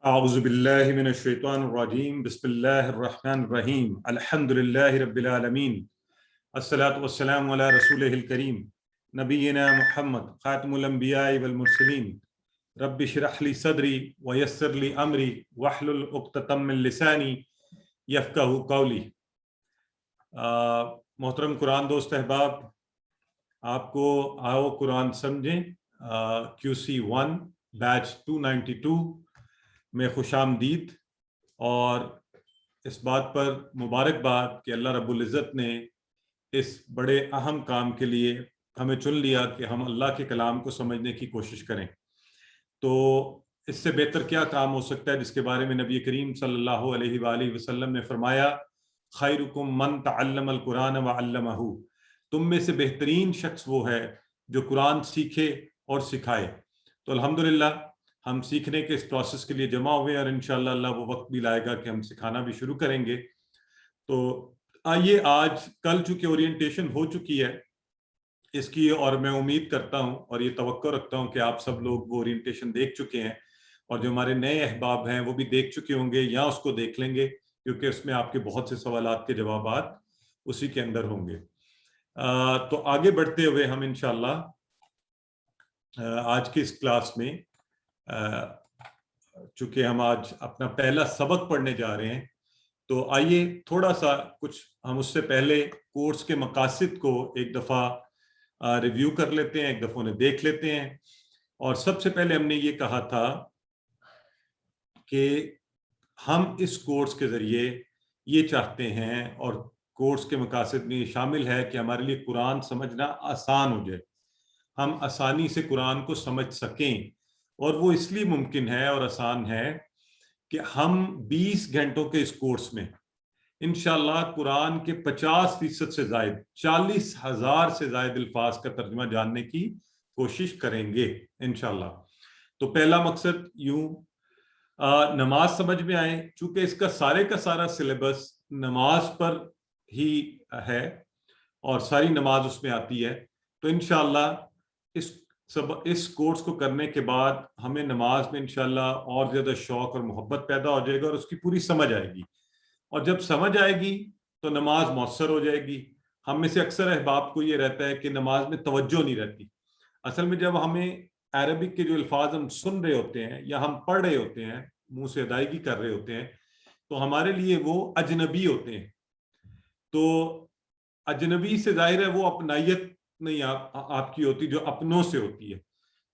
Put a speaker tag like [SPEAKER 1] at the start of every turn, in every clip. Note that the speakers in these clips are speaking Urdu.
[SPEAKER 1] أعوذ بالله من الشيطان الرجيم بسم الله الرحمن الرحيم الحمد لله رب العالمين الصلاة والسلام على رسوله الكريم نبينا محمد خاتم الأنبياء والمرسلين رب اشرح لي صدري ويسر لي أمري واحلل عقدة من لساني يفقهوا قولي. محترم قرآن دوست احباب، آپ کو آؤ قرآن سمجھیں QC1 بیچ 292 میں خوش آمدید، اور اس بات پر مبارکباد کہ اللہ رب العزت نے اس بڑے اہم کام کے لیے ہمیں چن لیا کہ ہم اللہ کے کلام کو سمجھنے کی کوشش کریں. تو اس سے بہتر کیا کام ہو سکتا ہے جس کے بارے میں نبی کریم صلی اللہ علیہ وآلہ وسلم نے فرمایا خیرکم من تعلم القرآن وعلمہ، تم میں سے بہترین شخص وہ ہے جو قرآن سیکھے اور سکھائے. تو الحمدللہ ہم سیکھنے کے اس پروسیس کے لیے جمع ہوئے، اور انشاءاللہ اللہ وہ وقت بھی لائے گا کہ ہم سکھانا بھی شروع کریں گے. تو آئیے، آج کل چونکہ اورینٹیشن ہو چکی ہے اس کی، اور میں امید کرتا ہوں اور یہ توقع رکھتا ہوں کہ آپ سب لوگ وہ اورینٹیشن دیکھ چکے ہیں، اور جو ہمارے نئے احباب ہیں وہ بھی دیکھ چکے ہوں گے یا اس کو دیکھ لیں گے، کیونکہ اس میں آپ کے بہت سے سوالات کے جوابات اسی کے اندر ہوں گے. تو آگے بڑھتے ہوئے ہم انشاءاللہ آج کی اس کلاس میں، چونکہ ہم آج اپنا پہلا سبق پڑھنے جا رہے ہیں، تو آئیے تھوڑا سا کچھ ہم اس سے پہلے کورس کے مقاصد کو ایک دفعہ ریویو کر لیتے ہیں، ایک دفعہ انہیں دیکھ لیتے ہیں. اور سب سے پہلے ہم نے یہ کہا تھا کہ ہم اس کورس کے ذریعے یہ چاہتے ہیں، اور کورس کے مقاصد میں یہ شامل ہے کہ ہمارے لیے قرآن سمجھنا آسان ہو جائے، ہم آسانی سے قرآن کو سمجھ سکیں. اور وہ اس لیے ممکن ہے اور آسان ہے کہ ہم 20 گھنٹوں کے اس کورس میں انشاءاللہ قرآن کے 50% سے زائد 40,000 سے زائد الفاظ کا ترجمہ جاننے کی کوشش کریں گے انشاءاللہ. تو پہلا مقصد یوں نماز سمجھ میں آئے، چونکہ اس کا سارا سلیبس نماز پر ہی ہے اور ساری نماز اس میں آتی ہے. تو انشاءاللہ اس کورس کو کرنے کے بعد ہمیں نماز میں انشاءاللہ اور زیادہ شوق اور محبت پیدا ہو جائے گا، اور اس کی پوری سمجھ آئے گی. اور جب سمجھ آئے گی تو نماز مؤثر ہو جائے گی. ہم میں سے اکثر احباب کو یہ رہتا ہے کہ نماز میں توجہ نہیں رہتی. اصل میں جب ہمیں عربک کے جو الفاظ ہم سن رہے ہوتے ہیں یا ہم پڑھ رہے ہوتے ہیں، منہ سے ادائیگی کر رہے ہوتے ہیں، تو ہمارے لیے وہ اجنبی ہوتے ہیں. تو اجنبی سے ظاہر ہے وہ اپنائیت نہیں آپ کی ہوتی جو اپنوں سے ہوتی ہے.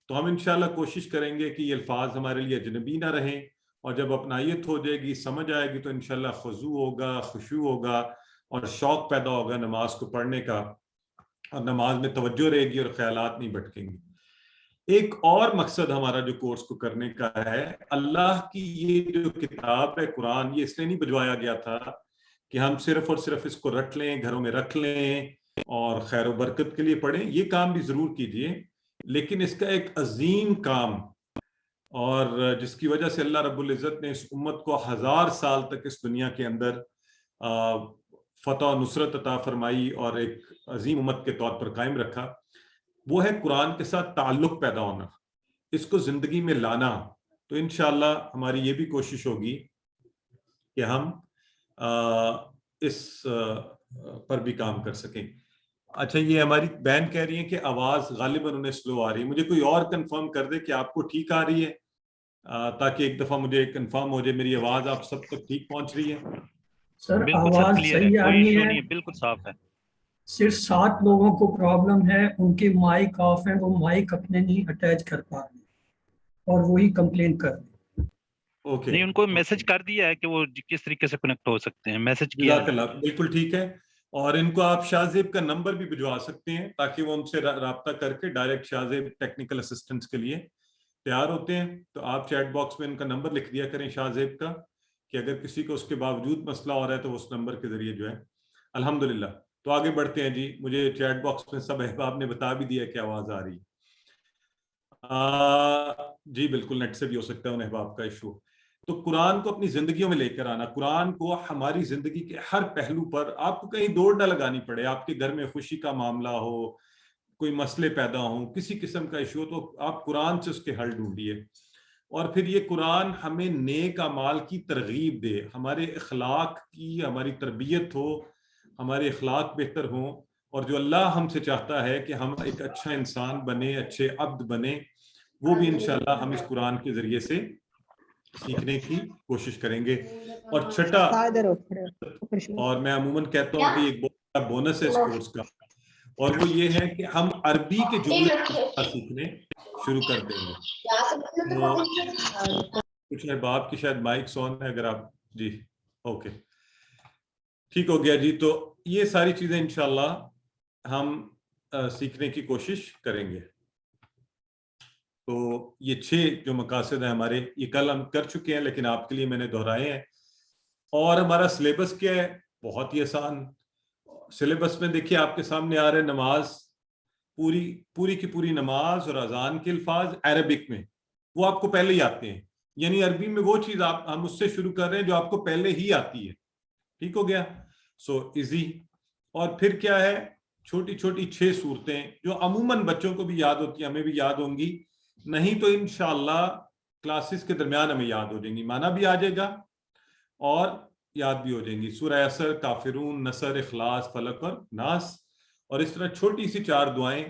[SPEAKER 1] تو ہم انشاءاللہ کوشش کریں گے کہ یہ الفاظ ہمارے لیے اجنبی نہ رہیں، اور جب اپنائیت ہو جائے گی، سمجھ آئے گی، تو انشاءاللہ خضوع ہوگا، خشوع ہوگا، اور شوق پیدا ہوگا نماز کو پڑھنے کا، اور نماز میں توجہ رہے گی اور خیالات نہیں بھٹکیں گے. ایک اور مقصد ہمارا جو کورس کو کرنے کا ہے، اللہ کی یہ جو کتاب ہے قرآن، یہ اس لیے نہیں بھجوایا گیا تھا کہ ہم صرف اور صرف اس کو رکھ لیں، گھروں میں رکھ لیں اور خیر و برکت کے لیے پڑھیں. یہ کام بھی ضرور کیجئے، لیکن اس کا ایک عظیم کام، اور جس کی وجہ سے اللہ رب العزت نے اس امت کو 1000 سال تک اس دنیا کے اندر فتح و نصرت عطا فرمائی اور ایک عظیم امت کے طور پر قائم رکھا، وہ ہے قرآن کے ساتھ تعلق پیدا ہونا، اس کو زندگی میں لانا. تو انشاءاللہ ہماری یہ بھی کوشش ہوگی کہ ہم اس پر بھی کام کر سکیں. اچھا، یہ ہماری بہن کہہ رہی ہیں کہ آواز غالباً انہیں سلو آ رہی ہے. مجھے کوئی اور کنفرم کر دے کہ آپ کو ٹھیک آ رہی ہے، تاکہ ایک دفعہ مجھے کنفرم ہو جائے میری آواز آپ سب تک ٹھیک پہنچ رہی ہے.
[SPEAKER 2] سر آواز صحیح آ رہی ہے،
[SPEAKER 3] بالکل صاف ہے.
[SPEAKER 2] صرف 7 لوگوں کو پرابلم ہے، ان کے مائک آف ہیں، وہ مائک اپنے نہیں اٹیچ کر پا رہے اور وہی کمپلین کر رہے.
[SPEAKER 3] نہیں، ان کو میسج کر دیا ہے کہ وہ کس طریقے سے کنیکٹ ہو سکتے ہیں، میسج کیا
[SPEAKER 1] جزاک اللہ، بالکل ٹھیک ہے. اور ان کو آپ شاہ زیب کا نمبر بھی بھجوا سکتے ہیں تاکہ وہ ان سے رابطہ کر کے ڈائریکٹ شاہ زیب ٹیکنیکل اسسٹنس کے لیے تیار ہوتے ہیں. تو آپ چیٹ باکس میں ان کا نمبر لکھ دیا کریں شاہ زیب کا، کہ اگر کسی کو اس کے باوجود مسئلہ ہو رہا ہے تو اس نمبر کے ذریعے جو ہے. الحمدللہ. تو آگے بڑھتے ہیں جی. مجھے چیٹ باکس میں سب احباب نے بتا بھی دیا کہ آواز آ رہی ہے. جی بالکل، نیٹ سے بھی ہو سکتا ہے ان احباب کا ایشو. تو قرآن کو اپنی زندگیوں میں لے کر آنا، قرآن کو ہماری زندگی کے ہر پہلو پر، آپ کو کہیں دوڑ نہ لگانی پڑے. آپ کے گھر میں خوشی کا معاملہ ہو، کوئی مسئلے پیدا ہوں، کسی قسم کا ایشو ہو، تو آپ قرآن سے اس کے حل ڈھونڈیے. اور پھر یہ قرآن ہمیں نیک اعمال کی ترغیب دے، ہمارے اخلاق کی ہماری تربیت ہو، ہمارے اخلاق بہتر ہوں، اور جو اللہ ہم سے چاہتا ہے کہ ہم ایک اچھا انسان بنے، اچھے عبد بنے، وہ بھی انشاءاللہ ہم اس قرآن کے ذریعے سے سیکھنے کی کوشش کریں گے۔ اور چھٹا، اور میں عموماً کہتا ہوں کہ ایک بہت بڑا بونس ہے اس کورس کا، اور وہ یہ ہے کہ ہم عربی کے جملے سیکھنے شروع کر دیں گے۔ کچھ احباب کی شاید مائک آن ہے، اگر آپ، جی اوکے ٹھیک ہو گیا جی۔ تو یہ ساری چیزیں انشاءاللہ ہم سیکھنے کی کوشش کریں گے۔ تو یہ 6 جو مقاصد ہیں ہمارے، یہ کل ہم کر چکے ہیں لیکن آپ کے لیے میں نے دہرائے ہیں۔ اور ہمارا سلیبس کیا ہے؟ بہت ہی آسان سلیبس میں دیکھیے آپ کے سامنے آ رہے، نماز، پوری کی پوری نماز اور اذان کے الفاظ عربک میں، وہ آپ کو پہلے ہی آتے ہیں، یعنی عربی میں وہ چیز ہم اس سے شروع کر رہے ہیں جو آپ کو پہلے ہی آتی ہے۔ ٹھیک ہو گیا، سو ایزی۔ اور پھر کیا ہے، چھوٹی چھوٹی 6 صورتیں جو عموماً بچوں کو بھی یاد ہوتی ہیں، ہمیں بھی یاد ہوں گی، نہیں تو انشاءاللہ کلاسز کے درمیان ہمیں یاد ہو جائیں گی، معنی بھی آ جائے گا اور یاد بھی ہو جائیں گی۔ سورہ عصر، کافرون، نصر، اخلاص، فلق اور ناس، اور اس طرح چھوٹی سی 4 دعائیں،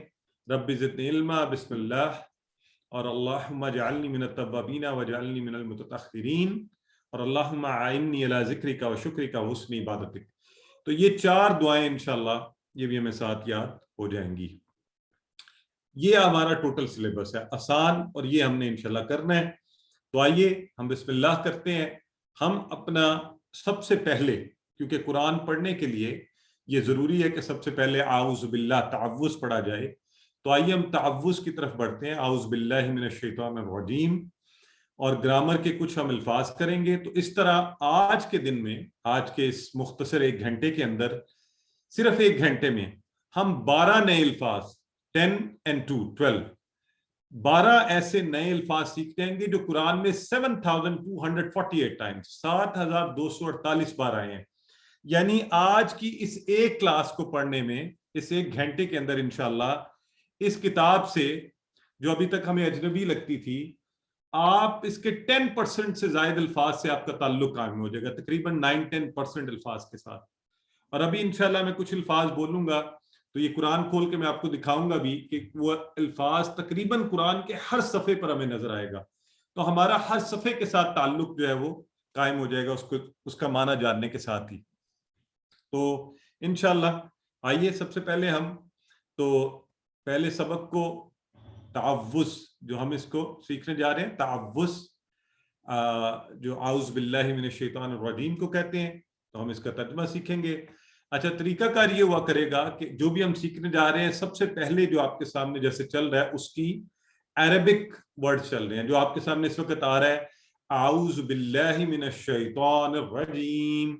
[SPEAKER 1] رب زدنی علما، بسم اللہ، اور اللہم اجعلنی من التوابین واجعلنی من المتطہرین، اور اللہم اعنی علی ذکرک و شکرک و حسن عبادتک۔ تو یہ 4 دعائیں انشاءاللہ یہ بھی ہمیں ساتھ یاد ہو جائیں گی۔ یہ ہمارا ٹوٹل سلیبس ہے، آسان، اور یہ ہم نے انشاءاللہ کرنا ہے۔ تو آئیے ہم بسم اللہ کرتے ہیں۔ ہم اپنا سب سے پہلے، کیونکہ قرآن پڑھنے کے لیے یہ ضروری ہے کہ سب سے پہلے اعوذ باللہ، تعوذ پڑھا جائے، تو آئیے ہم تعوذ کی طرف بڑھتے ہیں۔ اعوذ باللہ من الشیطان الرجیم، اور گرامر کے کچھ ہم الفاظ کریں گے۔ تو اس طرح آج کے دن میں، آج کے اس مختصر 1 گھنٹے کے اندر، صرف 1 گھنٹے میں ہم 12 نئے الفاظ، 10 and 2 12، 12 ایسے نئے الفاظ سیکھ جائیں گے جو قرآن میں 7248 ٹائمز، 7248 بار آئے ہیں۔ یعنی آج کی اس ایک کلاس کو پڑھنے میں، اس 1 گھنٹے کے اندر انشاءاللہ اس کتاب سے جو ابھی تک ہمیں اجنبی لگتی تھی، آپ اس کے 10% سے زائد الفاظ سے آپ کا تعلق قائم ہو جائے گا، تقریباً 9-10% الفاظ کے ساتھ۔ اور ابھی انشاءاللہ میں کچھ الفاظ بولوں گا تو یہ قرآن کھول کے میں آپ کو دکھاؤں گا بھی کہ وہ الفاظ تقریباً قرآن کے ہر صفحے پر ہمیں نظر آئے گا، تو ہمارا ہر صفحے کے ساتھ تعلق جو ہے وہ قائم ہو جائے گا، اس کا معنی جاننے کے ساتھ ہی۔ تو انشاءاللہ آئیے سب سے پہلے ہم تو پہلے سبق کو تعوذ، جو ہم اس کو سیکھنے جا رہے ہیں، تعوذ جو اعوذ باللہ من الشیطان الرجیم کو کہتے ہیں، تو ہم اس کا ترجمہ سیکھیں گے۔ اچھا، طریقہ کار یہ ہوا کرے گا کہ جو بھی ہم سیکھنے جا رہے ہیں، سب سے پہلے جو آپ کے سامنے جیسے چل رہا ہے اس کی عربک ورڈ چل رہے ہیں، جو آپ کے سامنے اس وقت آ رہا ہے اعوذ باللہ من الشیطان الرجیم،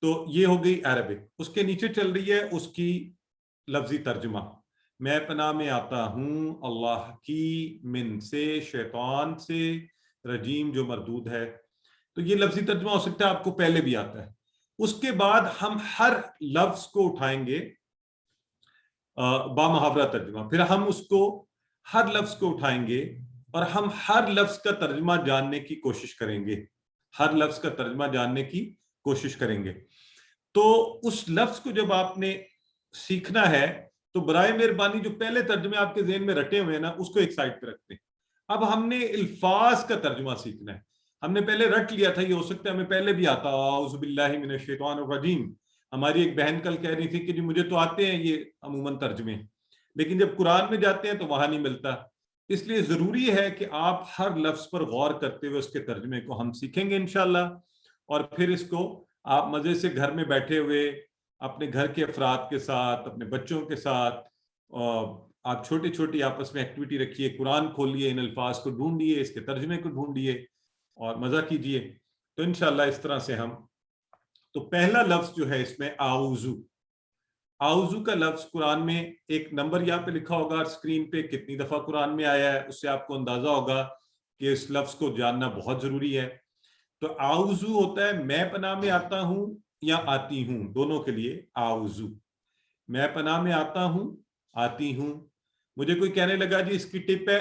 [SPEAKER 1] تو یہ ہو گئی عربک۔ اس کے نیچے چل رہی ہے اس کی لفظی ترجمہ، میں پناہ میں آتا ہوں اللہ کی، من سے، شیطان سے، رجیم جو مردود ہے۔ تو یہ لفظی ترجمہ ہو سکتا ہے آپ کو پہلے بھی آتا ہے۔ اس کے بعد ہم ہر لفظ کو اٹھائیں گے، با محاورہ ترجمہ، پھر ہم اس کو ہر لفظ کو اٹھائیں گے اور ہم ہر لفظ کا ترجمہ جاننے کی کوشش کریں گے، ہر لفظ کا ترجمہ جاننے کی کوشش کریں گے۔ تو اس لفظ کو جب آپ نے سیکھنا ہے تو برائے مہربانی جو پہلے ترجمے آپ کے ذہن میں رٹے ہوئے ہیں نا، اس کو ایک سائڈ پہ رکھتے ہیں۔ اب ہم نے الفاظ کا ترجمہ سیکھنا ہے۔ ہم نے پہلے رٹ لیا تھا، یہ ہو سکتا ہے ہمیں پہلے بھی آتا، اعوذ باللہ من الشیطان الرجیم۔ ہماری ایک بہن کل کہہ رہی تھی کہ جی مجھے تو آتے ہیں یہ عموماً ترجمے، لیکن جب قرآن میں جاتے ہیں تو وہاں نہیں ملتا۔ اس لیے ضروری ہے کہ آپ ہر لفظ پر غور کرتے ہوئے اس کے ترجمے کو ہم سیکھیں گے انشاءاللہ، اور پھر اس کو آپ مزے سے گھر میں بیٹھے ہوئے اپنے گھر کے افراد کے ساتھ، اپنے بچوں کے ساتھ، آپ چھوٹی چھوٹی آپس میں ایکٹیویٹی رکھیے، قرآن کھولیے، ان الفاظ کو ڈھونڈیے، اس کے ترجمے کو ڈھونڈیے اور مزہ کیجئے۔ تو انشاءاللہ اس طرح سے ہم، تو پہلا لفظ جو ہے اس میں اعوذ، اعوذ کا لفظ قرآن میں ایک نمبر یہاں پہ لکھا ہوگا اسکرین پہ، کتنی دفعہ قرآن میں آیا ہے، اس سے آپ کو اندازہ ہوگا کہ اس لفظ کو جاننا بہت ضروری ہے۔ تو اعوذ ہوتا ہے میں پناہ میں آتا ہوں یا آتی ہوں، دونوں کے لیے اعوذ، میں پناہ میں آتا ہوں، آتی ہوں۔ مجھے کوئی کہنے لگا جی اس کی ٹپ ہے،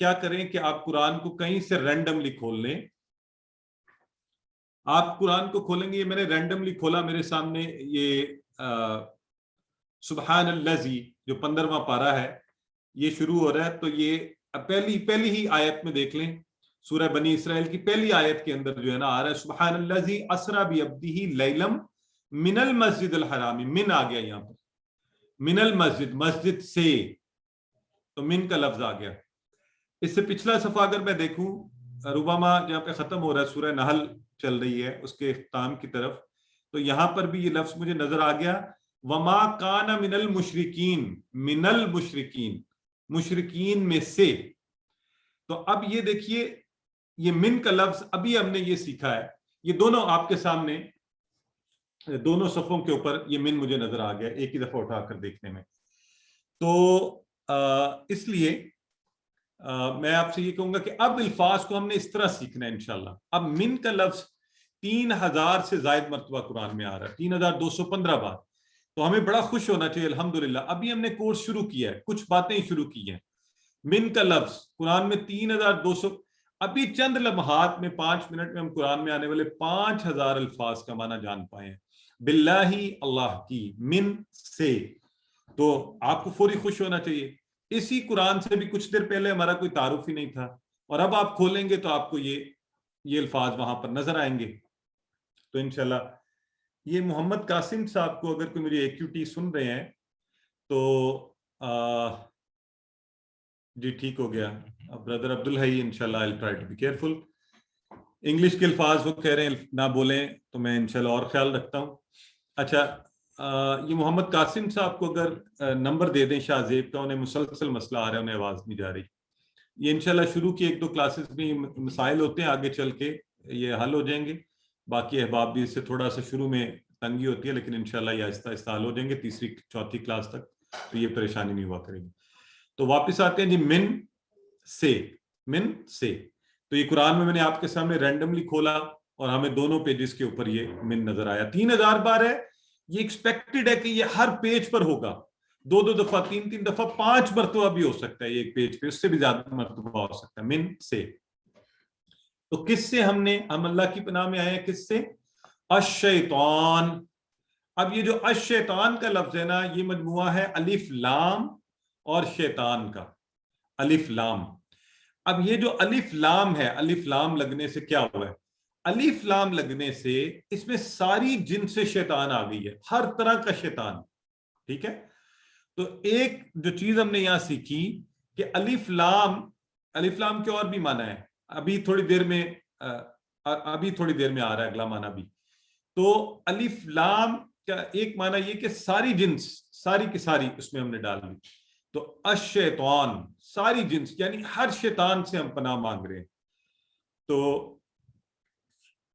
[SPEAKER 1] کیا کریں کہ آپ قرآن کو کہیں سے رینڈملی کھول لیں. آپ قرآن کو کھولیں گے, یہ میں نے رینڈملی کھولا میرے سامنے, یہ سبحان الذی جو 15واں پارہ ہے یہ شروع ہو رہا ہے. تو یہ پہلی ہی آیت میں دیکھ لیں, سورہ بنی اسرائیل کی پہلی آیت کے اندر جو ہے نا آ رہا ہے سبحان الذی اسری بعبدہ لیلا من المسجد الحرام. من آ گیا یہاں پر, من المسجد, مسجد سے, تو من کا لفظ آ گیا. اس سے پچھلا صفحہ اگر میں دیکھوں, ربما جہاں پہ ختم ہو رہا ہے, سورہ نحل چل رہی ہے اس کے اختتام کی طرف, تو یہاں پر بھی یہ لفظ مجھے نظر آ گیا, وما کان من المشرکین, من المشرکین, مشرکین میں سے. تو اب یہ دیکھیے یہ من کا لفظ ابھی ہم نے یہ سیکھا ہے, یہ دونوں آپ کے سامنے دونوں صفوں کے اوپر یہ من مجھے نظر آ گیا ایک ہی دفعہ اٹھا کر دیکھنے میں. تو اس لیے میں آپ سے یہ کہوں گا کہ اب الفاظ کو ہم نے اس طرح سیکھنا ہے انشاءاللہ. اب من کا لفظ 3000 سے زائد مرتبہ قرآن میں آ رہا ہے, 3215 بار. تو ہمیں بڑا خوش ہونا چاہیے الحمدللہ. ابھی ہم نے کورس شروع کیا ہے, کچھ باتیں شروع کی ہیں. من کا لفظ قرآن میں 3200, ابھی چند لمحات میں 5 منٹ میں ہم قرآن میں آنے والے 5000 الفاظ کا معنی جان پائے ہیں. باللہ, اللہ کی, من سے. تو آپ کو فوری خوش ہونا چاہیے. اسی قرآن سے بھی کچھ دیر پہلے ہمارا کوئی تعارف ہی نہیں تھا, اور اب آپ کھولیں گے تو آپ کو یہ الفاظ وہاں پر نظر آئیں گے. تو انشاءاللہ یہ محمد قاسم صاحب کو اگر کوئی میری ایکیوٹی سن رہے ہیں تو جی ٹھیک ہو گیا. بردر عبدالحی انشاءاللہ I'll try to be careful. English کے الفاظ وہ کہہ رہے ہیں نہ بولیں, تو میں انشاءاللہ اور خیال رکھتا ہوں. اچھا, یہ محمد قاسم صاحب کو اگر نمبر دے دیں شاہ زیب کا, انہیں مسلسل مسئلہ آ رہا ہے, انہیں آواز نہیں جا رہی. یہ انشاءاللہ شروع کی 1-2 کلاسز میں مسائل ہوتے ہیں, آگے چل کے یہ حل ہو جائیں گے. باقی احباب بھی اس سے تھوڑا سا شروع میں تنگی ہوتی ہے, لیکن انشاءاللہ یہ آہستہ آہستہ حل ہو جائیں گے 3-4 کلاس تک, تو یہ پریشانی نہیں ہوا کرے گی. تو واپس آتے ہیں جی من سے. من سے, تو یہ قرآن میں نے آپ کے سامنے رینڈملی کھولا اور ہمیں دونوں پیجز کے اوپر یہ من نظر آیا. 3000 بار ہے, یہ ایکسپیکٹڈ ہے کہ یہ ہر پیج پر ہوگا, 2 دفعہ, 3 دفعہ, 5 مرتبہ بھی ہو سکتا ہے ایک پیج پہ, اس سے بھی زیادہ مرتبہ ہو سکتا ہے. من سے. تو کس سے ہم اللہ کی پناہ میں آئے ہیں, کس سے؟ الشیطان. اب یہ جو الشیطان کا لفظ ہے نا, یہ مجموعہ ہے الف لام اور شیطان کا, الف لام. اب یہ جو الف لام ہے, الف لام لگنے سے کیا ہوا ہے؟ الف لام لگنے سے اس میں ساری جنس شیطان آ گئی ہے, ہر طرح کا شیطان. ٹھیک ہے, تو ایک جو چیز ہم نے یہاں سیکھی کہ الف لام کے اور بھی معنی ہے, ابھی تھوڑی دیر میں آ رہا ہے اگلا معنی بھی. تو الف لام کا ایک معنی یہ کہ ساری جنس, ساری کی ساری اس میں ہم نے ڈال دی. تو الشیطان, ساری جنس, یعنی ہر شیطان سے ہم پناہ مانگ رہے ہیں. تو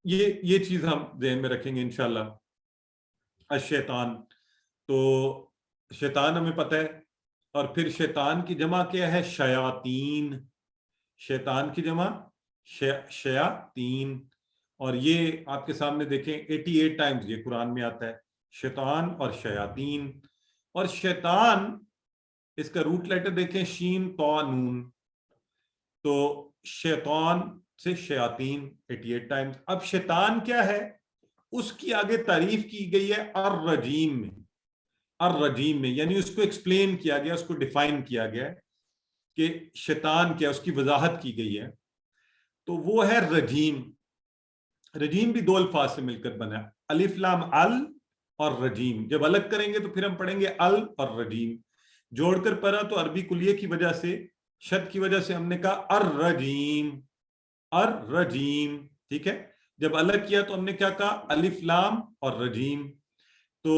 [SPEAKER 1] یہ چیز ہم ذہن میں رکھیں گے انشاءاللہ. الشیطان, تو شیطان ہمیں پتہ ہے, اور پھر شیطان کی جمع کیا ہے؟ شیاطین. شیطان کی جمع شیاطین, اور یہ آپ کے سامنے دیکھیں 88 ٹائمز یہ قرآن میں آتا ہے, شیطان اور شیاطین. اور شیطان, اس کا روٹ لیٹر دیکھیں شین طا نون, تو شیطان سے شیاطین 88 ٹائمز. اب شیطان کیا ہے, اس کی آگے تعریف کی گئی ہے الرجیم میں. الرجیم میں یعنی اس کو ایکسپلین کیا گیا, اس کو ڈیفائن کیا گیا کہ شیطان کیا, اس کی وضاحت کی گئی ہے. تو وہ ہے رجیم. رجیم بھی 2 الفاظ سے مل کر بنا ہے, الف لام ال اور رجیم. جب الگ کریں گے تو پھر ہم پڑھیں گے ال اور رجیم. جوڑ کر پڑھا تو عربی کلیے کی وجہ سے, شد کی وجہ سے ہم نے کہا الرجیم, الرجیم. ٹھیک ہے, جب الگ کیا تو ہم نے کیا کہا؟ الف لام اور رجیم. تو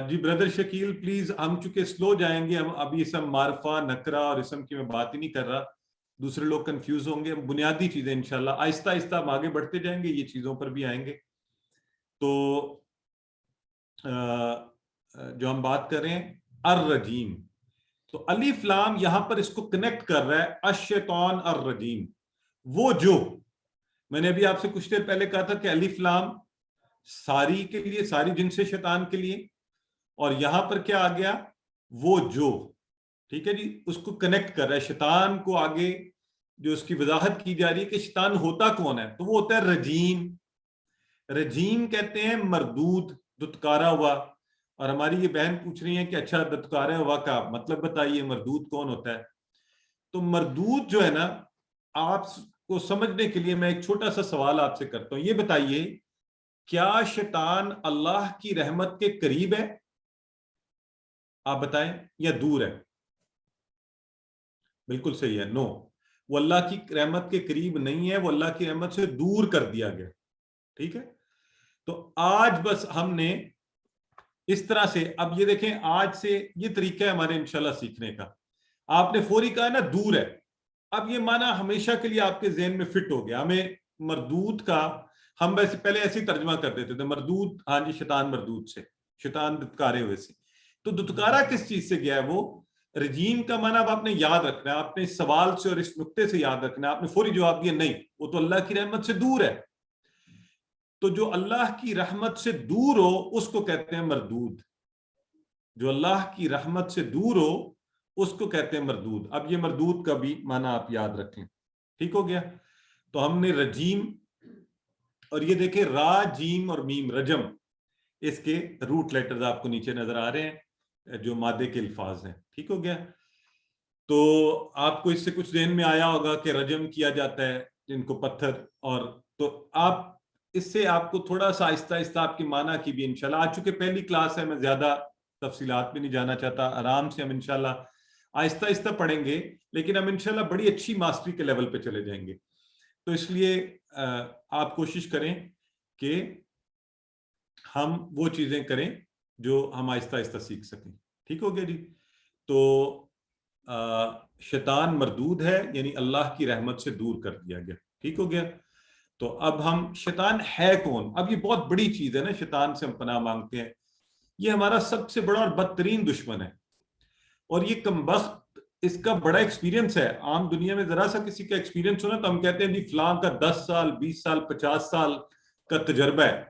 [SPEAKER 1] جی بردر شکیل پلیز, ہم چونکہ سلو جائیں گے, ہم ابھی اسم معرفہ نکرہ اور اسم کی میں بات ہی نہیں کر رہا, دوسرے لوگ کنفیوز ہوں گے. بنیادی چیزیں انشاءاللہ آہستہ آہستہ ہم آگے بڑھتے جائیں گے, یہ چیزوں پر بھی آئیں گے. تو جو ہم بات کر رہے ہیں الرجیم, تو الف لام یہاں پر اس کو کنیکٹ کر رہا ہے الشیطان الرجیم. وہ جو میں نے ابھی آپ سے کچھ دیر پہلے کہا تھا کہ الف لام ساری کے لیے, ساری جنس شیطان کے لیے, اور یہاں پر کیا آ گیا؟ وہ جو. ٹھیک ہے جی, اس کو کنیکٹ کر رہا ہے, شیطان کو آگے جو اس کی وضاحت کی جا رہی ہے کہ شیطان ہوتا کون ہے، تو وہ ہوتا ہے رجیم. رجیم کہتے ہیں مردود، دتکارا ہوا. اور ہماری یہ بہن پوچھ رہی ہے کہ اچھا دتکارا ہوا کا مطلب بتائیے، مردود کون ہوتا ہے. تو مردود جو ہے نا، آپ کو سمجھنے کے لیے میں ایک چھوٹا سا سوال آپ سے کرتا ہوں. یہ بتائیے کیا شیطان اللہ کی رحمت کے قریب ہے؟ آپ بتائیں، یا دور ہے؟ بالکل صحیح ہے، نو. وہ اللہ کی رحمت کے قریب نہیں ہے، وہ اللہ کی رحمت سے دور کر دیا گیا. ٹھیک ہے. تو آج بس ہم نے اس طرح سے، اب یہ دیکھیں آج سے یہ طریقہ ہے ہمارے انشاءاللہ سیکھنے کا. آپ نے فوری کہا نا دور ہے، اب یہ معنی ہمیشہ کے لیے آپ کے ذہن میں فٹ ہو گیا. ہمیں مردود کا ہم ویسے پہلے ایسے ہی ترجمہ کر دیتے تھے، مردود ہاں جی شیطان مردود سے، شیطان دتکارے ہوئے سے. تو دتکارا کس چیز سے گیا ہے؟ وہ رجیم کا معنی اب آپ نے یاد رکھنا ہے، آپ نے اس سوال سے اور اس نقطے سے یاد رکھنا ہے. آپ نے فوری جواب دیا نہیں، وہ تو اللہ کی رحمت سے دور ہے. تو جو اللہ کی رحمت سے دور ہو اس کو کہتے ہیں مردود. جو اللہ کی رحمت سے دور ہو اس کو کہتے ہیں مردود. اب یہ مردود کا بھی معنی آپ یاد رکھیں. ٹھیک ہو گیا. تو ہم نے رجیم، اور یہ دیکھیں را جیم اور میم رجم، اس کے روٹ لیٹرز آپ کو نیچے نظر آ رہے ہیں جو مادے کے الفاظ ہیں. ٹھیک ہو گیا. تو آپ کو اس سے کچھ ذہن میں آیا ہوگا کہ رجم کیا جاتا ہے جن کو پتھر، اور تو آپ اس سے آپ کو تھوڑا سا آہستہ آہستہ آپ کی معنی کی بھی انشاءاللہ، آج چونکہ پہلی کلاس ہے میں زیادہ تفصیلات میں نہیں جانا چاہتا، آرام سے ہم انشاءاللہ آہستہ آہستہ پڑھیں گے، لیکن ہم انشاءاللہ بڑی اچھی ماسٹری کے لیول پہ چلے جائیں گے. تو اس لیے آپ کوشش کریں کہ ہم وہ چیزیں کریں جو ہم آہستہ آہستہ سیکھ سکیں. ٹھیک ہو گیا جی. تو شیطان مردود ہے، یعنی اللہ کی رحمت سے دور کر دیا گیا. ٹھیک ہو گیا. تو اب ہم شیطان ہے کون؟ اب یہ بہت بڑی چیز ہے نا، شیطان سے ہم پناہ مانگتے ہیں. یہ ہمارا سب سے بڑا اور بدترین دشمن ہے، اور یہ کمبخت اس کا بڑا ایکسپیرینس ہے. عام دنیا میں ذرا سا کسی کا ایکسپیرینس ہونا تو ہم کہتے ہیں جی فلاں کا 10 سال 20 سال 50 سال کا تجربہ ہے.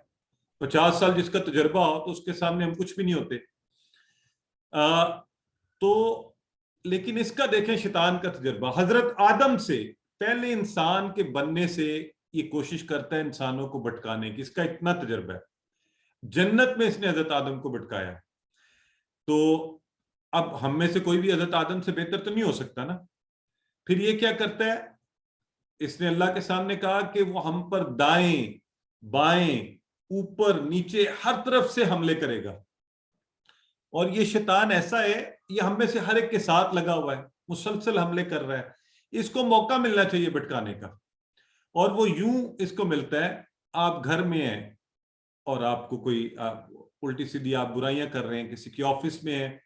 [SPEAKER 1] 50 سال جس کا تجربہ ہو تو اس کے سامنے ہم کچھ بھی نہیں ہوتے. تو لیکن اس کا دیکھیں شیطان کا تجربہ، حضرت آدم سے پہلے انسان کے بننے سے یہ کوشش کرتا ہے انسانوں کو بھٹکانے کی. اس کا اتنا تجربہ ہے. جنت میں اس نے حضرت آدم کو بھٹکایا. تو اب ہم میں سے کوئی بھی حضرت آدم سے بہتر تو نہیں ہو سکتا نا. پھر یہ کیا کرتا ہے؟ اس نے اللہ کے سامنے کہا کہ وہ ہم پر دائیں بائیں اوپر نیچے ہر طرف سے حملے کرے گا. اور یہ شیطان ایسا ہے، یہ ہم میں سے ہر ایک کے ساتھ لگا ہوا ہے، مسلسل حملے کر رہا ہے. اس کو موقع ملنا چاہیے بھٹکانے کا. اور وہ یوں اس کو ملتا ہے، آپ گھر میں ہیں اور آپ کو کوئی الٹی سیدھی آپ برائیاں کر رہے ہیں، کسی کے آفس میں ہیں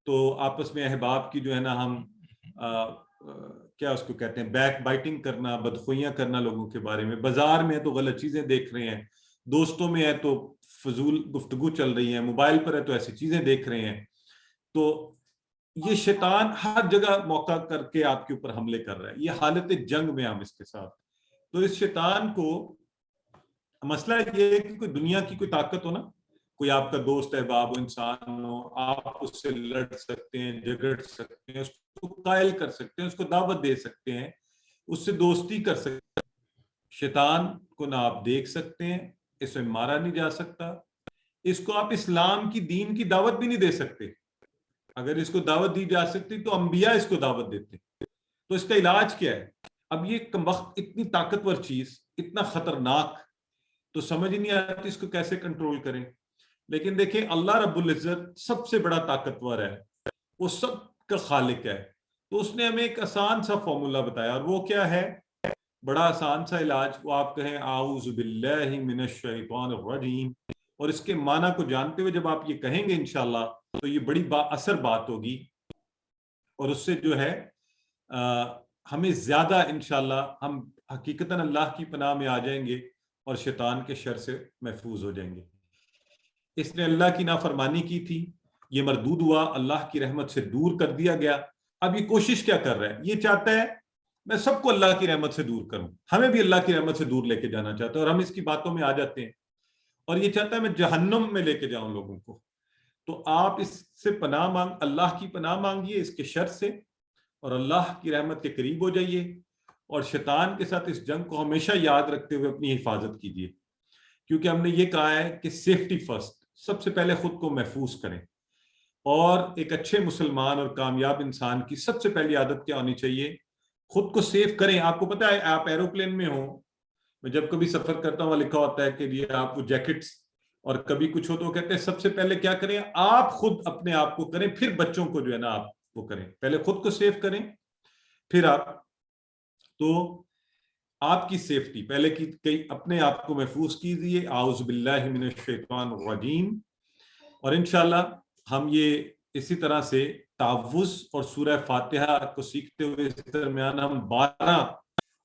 [SPEAKER 1] تو آپس میں احباب کی جو ہے نا ہم کیا اس کو کہتے ہیں بیک بائٹنگ کرنا، بدخوئیاں کرنا لوگوں کے بارے میں. بازار میں ہے تو غلط چیزیں دیکھ رہے ہیں، دوستوں میں ہے تو فضول گفتگو چل رہی ہے، موبائل پر ہے تو ایسی چیزیں دیکھ رہے ہیں. تو یہ شیطان ہر جگہ موقع کر کے آپ کے اوپر حملے کر رہا ہے. یہ حالت جنگ میں ہم اس کے ساتھ. تو اس شیطان کو مسئلہ یہ ہے کہ کوئی دنیا کی کوئی طاقت ہو نا، کوئی آپ کا دوست احباب ہو، انسان ہو، آپ اس سے لڑ سکتے ہیں، جھگڑ سکتے ہیں، اس کو قائل کر سکتے ہیں، اس کو دعوت دے سکتے ہیں، اس سے دوستی کر سکتے ہیں. شیطان کو نہ آپ دیکھ سکتے ہیں، اسے مارا نہیں جا سکتا، اس کو آپ اسلام کی دین کی دعوت بھی نہیں دے سکتے. اگر اس کو دعوت دی جا سکتی تو انبیاء اس کو دعوت دیتے. تو اس کا علاج کیا ہے؟ اب یہ کمبخت اتنی طاقتور چیز، اتنا خطرناک، تو سمجھ نہیں آتی اس کو کیسے کنٹرول کریں. لیکن دیکھیں اللہ رب العزت سب سے بڑا طاقتور ہے، وہ سب کا خالق ہے. تو اس نے ہمیں ایک آسان سا فارمولا بتایا، اور وہ کیا ہے؟ بڑا آسان سا علاج. وہ آپ کہیں اعوذ باللہ من الشیطان الرجیم، اور اس کے معنی کو جانتے ہوئے جب آپ یہ کہیں گے انشاءاللہ تو یہ بڑی اثر بات ہوگی، اور اس سے جو ہے ہمیں زیادہ انشاءاللہ ہم حقیقتاً اللہ کی پناہ میں آ جائیں گے اور شیطان کے شر سے محفوظ ہو جائیں گے. اس نے اللہ کی نافرمانی کی تھی، یہ مردود ہوا، اللہ کی رحمت سے دور کر دیا گیا. اب یہ کوشش کیا کر رہا ہے؟ یہ چاہتا ہے میں سب کو اللہ کی رحمت سے دور کروں، ہمیں بھی اللہ کی رحمت سے دور لے کے جانا چاہتا ہے، اور ہم اس کی باتوں میں آ جاتے ہیں. اور یہ چاہتا ہے میں جہنم میں لے کے جاؤں لوگوں کو. تو آپ اس سے پناہ اللہ کی پناہ مانگیے اس کے شر سے، اور اللہ کی رحمت کے قریب ہو جائیے. اور شیطان کے ساتھ اس جنگ کو ہمیشہ یاد رکھتے ہوئے اپنی حفاظت کیجیے، کیونکہ ہم نے یہ کہا ہے کہ سیفٹی فرسٹ، سب سے پہلے خود کو محفوظ کریں. اور ایک اچھے مسلمان اور کامیاب انسان کی سب سے پہلی عادت کیا ہونی چاہیے؟ خود کو سیف کریں. آپ کو پتا ہے آپ ایروپلین میں ہوں، میں جب کبھی سفر کرتا ہوں لکھا ہوتا ہے کہ یہ آپ کو جیکٹس، اور کبھی کچھ ہو تو کہتے ہیں سب سے پہلے کیا کریں؟ آپ خود اپنے آپ کو کریں، پھر بچوں کو جو ہے نا آپ وہ کریں. پہلے خود کو سیف کریں، پھر آپ. تو آپ کی سیفٹی پہلے کی اپنے آپ کو محفوظ کیجیے. اعوذ باللہ من الشیطان الرجیم. اور انشاءاللہ ہم یہ اسی طرح سے تعوذ اور سورہ فاتحہ کو سیکھتے ہوئے اس درمیان ہم 12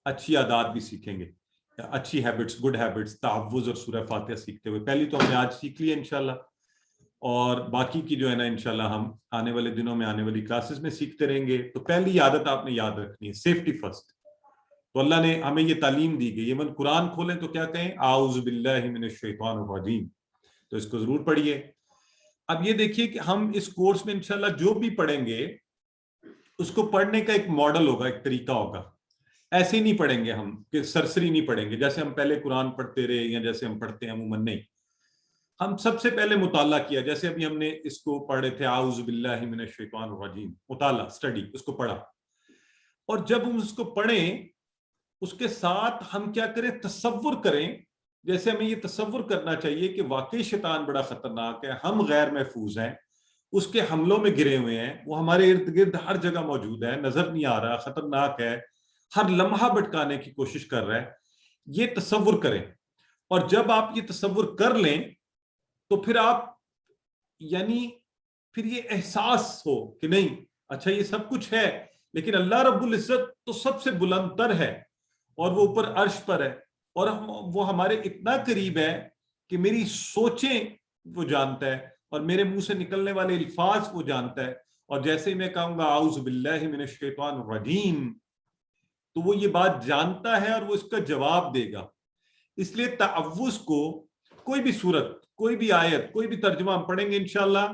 [SPEAKER 1] اچھی عادات بھی سیکھیں گے، اچھی ہیبٹس، گڈ ہیبٹس، تعوذ اور سورہ فاتحہ سیکھتے ہوئے. پہلی تو ہم نے آج سیکھ لی انشاءاللہ، اور باقی کی جو ہے نا انشاءاللہ ہم آنے والے دنوں میں آنے والی کلاسز میں سیکھتے رہیں گے. تو پہلی عادت آپ نے یاد رکھنی ہے، سیفٹی فرسٹ. تو اللہ نے ہمیں یہ تعلیم دی گئی. یہ قرآن کھولیں تو کیا کہیں؟ اعوذ باللہ من الشیطان الرجیم. تو اس کو ضرور پڑھیے. اب یہ دیکھیے کہ ہم اس کورس میں انشاءاللہ جو بھی پڑھیں گے اس کو پڑھنے کا ایک ماڈل ہوگا، ایک طریقہ ہوگا. ایسے ہی نہیں پڑھیں گے ہم کہ سرسری نہیں پڑھیں گے جیسے ہم پہلے قرآن پڑھتے رہے یا جیسے ہم پڑھتے ہیں عموماً. نہیں، ہم سب سے پہلے مطالعہ کیا. جیسے ابھی ہم نے اس کو پڑھے تھے اعوذ باللہ من الشیطان الرجیم، مطالعہ، اسٹڈی، اس کو پڑھا. اور جب ہم اس کو پڑھیں اس کے ساتھ ہم کیا کریں؟ تصور کریں. جیسے ہمیں یہ تصور کرنا چاہیے کہ واقعی شیطان بڑا خطرناک ہے، ہم غیر محفوظ ہیں، اس کے حملوں میں گرے ہوئے ہیں، وہ ہمارے ارد گرد ہر جگہ موجود ہے، نظر نہیں آ رہا، خطرناک ہے، ہر لمحہ بھٹکانے کی کوشش کر رہا ہے. یہ تصور کریں. اور جب آپ یہ تصور کر لیں تو پھر آپ یعنی پھر یہ احساس ہو کہ نہیں اچھا یہ سب کچھ ہے، لیکن اللہ رب العزت تو سب سے بلند تر ہے اور وہ اوپر عرش پر ہے، اور وہ ہمارے اتنا قریب ہے کہ میری سوچیں وہ جانتا ہے اور میرے منہ سے نکلنے والے الفاظ وہ جانتا ہے. اور جیسے ہی میں کہوں گا اعوذ باللہ من الشیطان الرجیم تو وہ یہ بات جانتا ہے اور وہ اس کا جواب دے گا. اس لیے تعوذ کو کوئی بھی صورت، کوئی بھی آیت، کوئی بھی ترجمہ ہم پڑھیں گے انشاءاللہ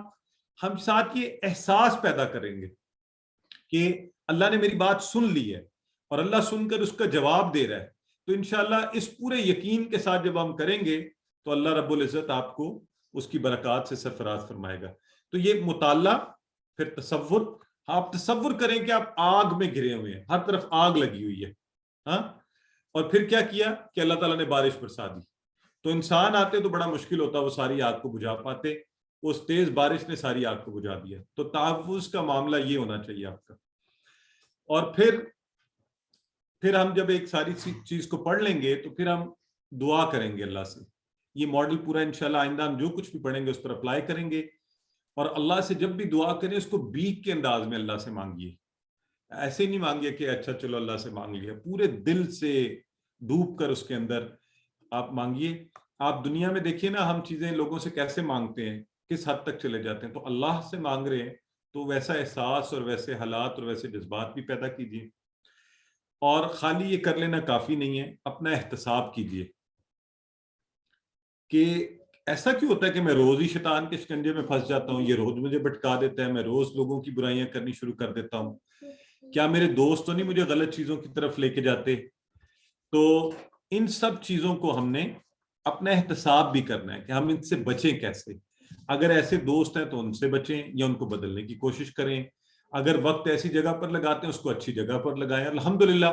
[SPEAKER 1] ہم ساتھ یہ احساس پیدا کریں گے کہ اللہ نے میری بات سن لی ہے اور اللہ سن کر اس کا جواب دے رہا ہے. تو انشاءاللہ اس پورے یقین کے ساتھ جب ہم کریں گے تو اللہ رب العزت آپ کو اس کی برکات سے سرفراز فرمائے گا. تو یہ مطالعہ، پھر تصور. آپ تصور کریں کہ آپ آگ میں گرے ہوئے ہیں، ہر طرف آگ لگی ہوئی ہے، ہاں. اور پھر کیا کیا کہ اللہ تعالیٰ نے بارش برسا دی. تو انسان آتے تو بڑا مشکل ہوتا، وہ ساری آگ کو بجھا پاتے، اس تیز بارش نے ساری آگ کو بجھا دیا. تو تحفظ کا معاملہ یہ ہونا چاہیے آپ کا. اور پھر ہم جب ایک ساری چیز کو پڑھ لیں گے تو پھر ہم دعا کریں گے اللہ سے. یہ ماڈل پورا انشاءاللہ آئندہ ہم جو کچھ بھی پڑھیں گے اس پر اپلائی کریں گے. اور اللہ سے جب بھی دعا کریں اس کو بیک کے انداز میں اللہ سے مانگیے. ایسے ہی نہیں مانگیے کہ اچھا چلو اللہ سے مانگ لیا، پورے دل سے ڈوب کر اس کے اندر آپ مانگیے. آپ دنیا میں دیکھیے نا ہم چیزیں لوگوں سے کیسے مانگتے ہیں، کس حد تک چلے جاتے ہیں. تو اللہ سے مانگ رہے ہیں تو ویسا احساس اور ویسے حالات اور ویسے جذبات بھی پیدا کیجیے. اور خالی یہ کر لینا کافی نہیں ہے، اپنا احتساب کیجیے کہ ایسا کیوں ہوتا ہے کہ میں روز ہی شیطان کے شکنجے میں پھنس جاتا ہوں، یہ روز مجھے بھٹکا دیتا ہے، میں روز لوگوں کی برائیاں کرنی شروع کر دیتا ہوں. کیا میرے دوست تو نہیں مجھے غلط چیزوں کی طرف لے کے جاتے؟ تو ان سب چیزوں کو ہم نے اپنا احتساب بھی کرنا ہے کہ ہم ان سے بچیں کیسے. اگر ایسے دوست ہیں تو ان سے بچیں یا ان کو بدلنے کی کوشش کریں. اگر وقت ایسی جگہ پر لگاتے ہیں اس کو اچھی جگہ پر لگائیں. الحمدللہ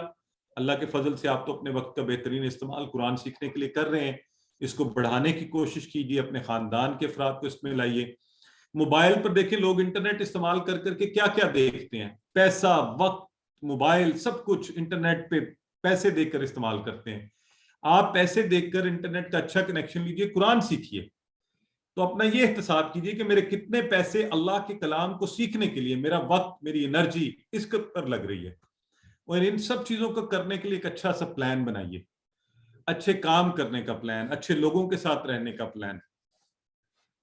[SPEAKER 1] اللہ کے فضل سے آپ تو اپنے وقت کا بہترین استعمال قرآن سیکھنے کے لیے کر رہے ہیں. اس کو بڑھانے کی کوشش کیجیے، اپنے خاندان کے افراد کو اس میں لائیے. موبائل پر دیکھیں لوگ انٹرنیٹ استعمال کر کر کے کیا کیا دیکھتے ہیں، پیسہ، وقت، موبائل، سب کچھ انٹرنیٹ پہ پیسے دے کر استعمال کرتے ہیں. آپ پیسے دیکھ کر انٹرنیٹ کا اچھا کنیکشن لیجیے، قرآن سیکھیے. تو اپنا یہ احتساب کیجیے کہ میرے کتنے پیسے اللہ کے کلام کو سیکھنے کے لیے، میرا وقت، میری انرجی اس پر لگ رہی ہے. اور ان سب چیزوں کو کرنے کے لیے ایک اچھا سا پلان بنائیے، اچھے کام کرنے کا پلان، اچھے لوگوں کے ساتھ رہنے کا پلان.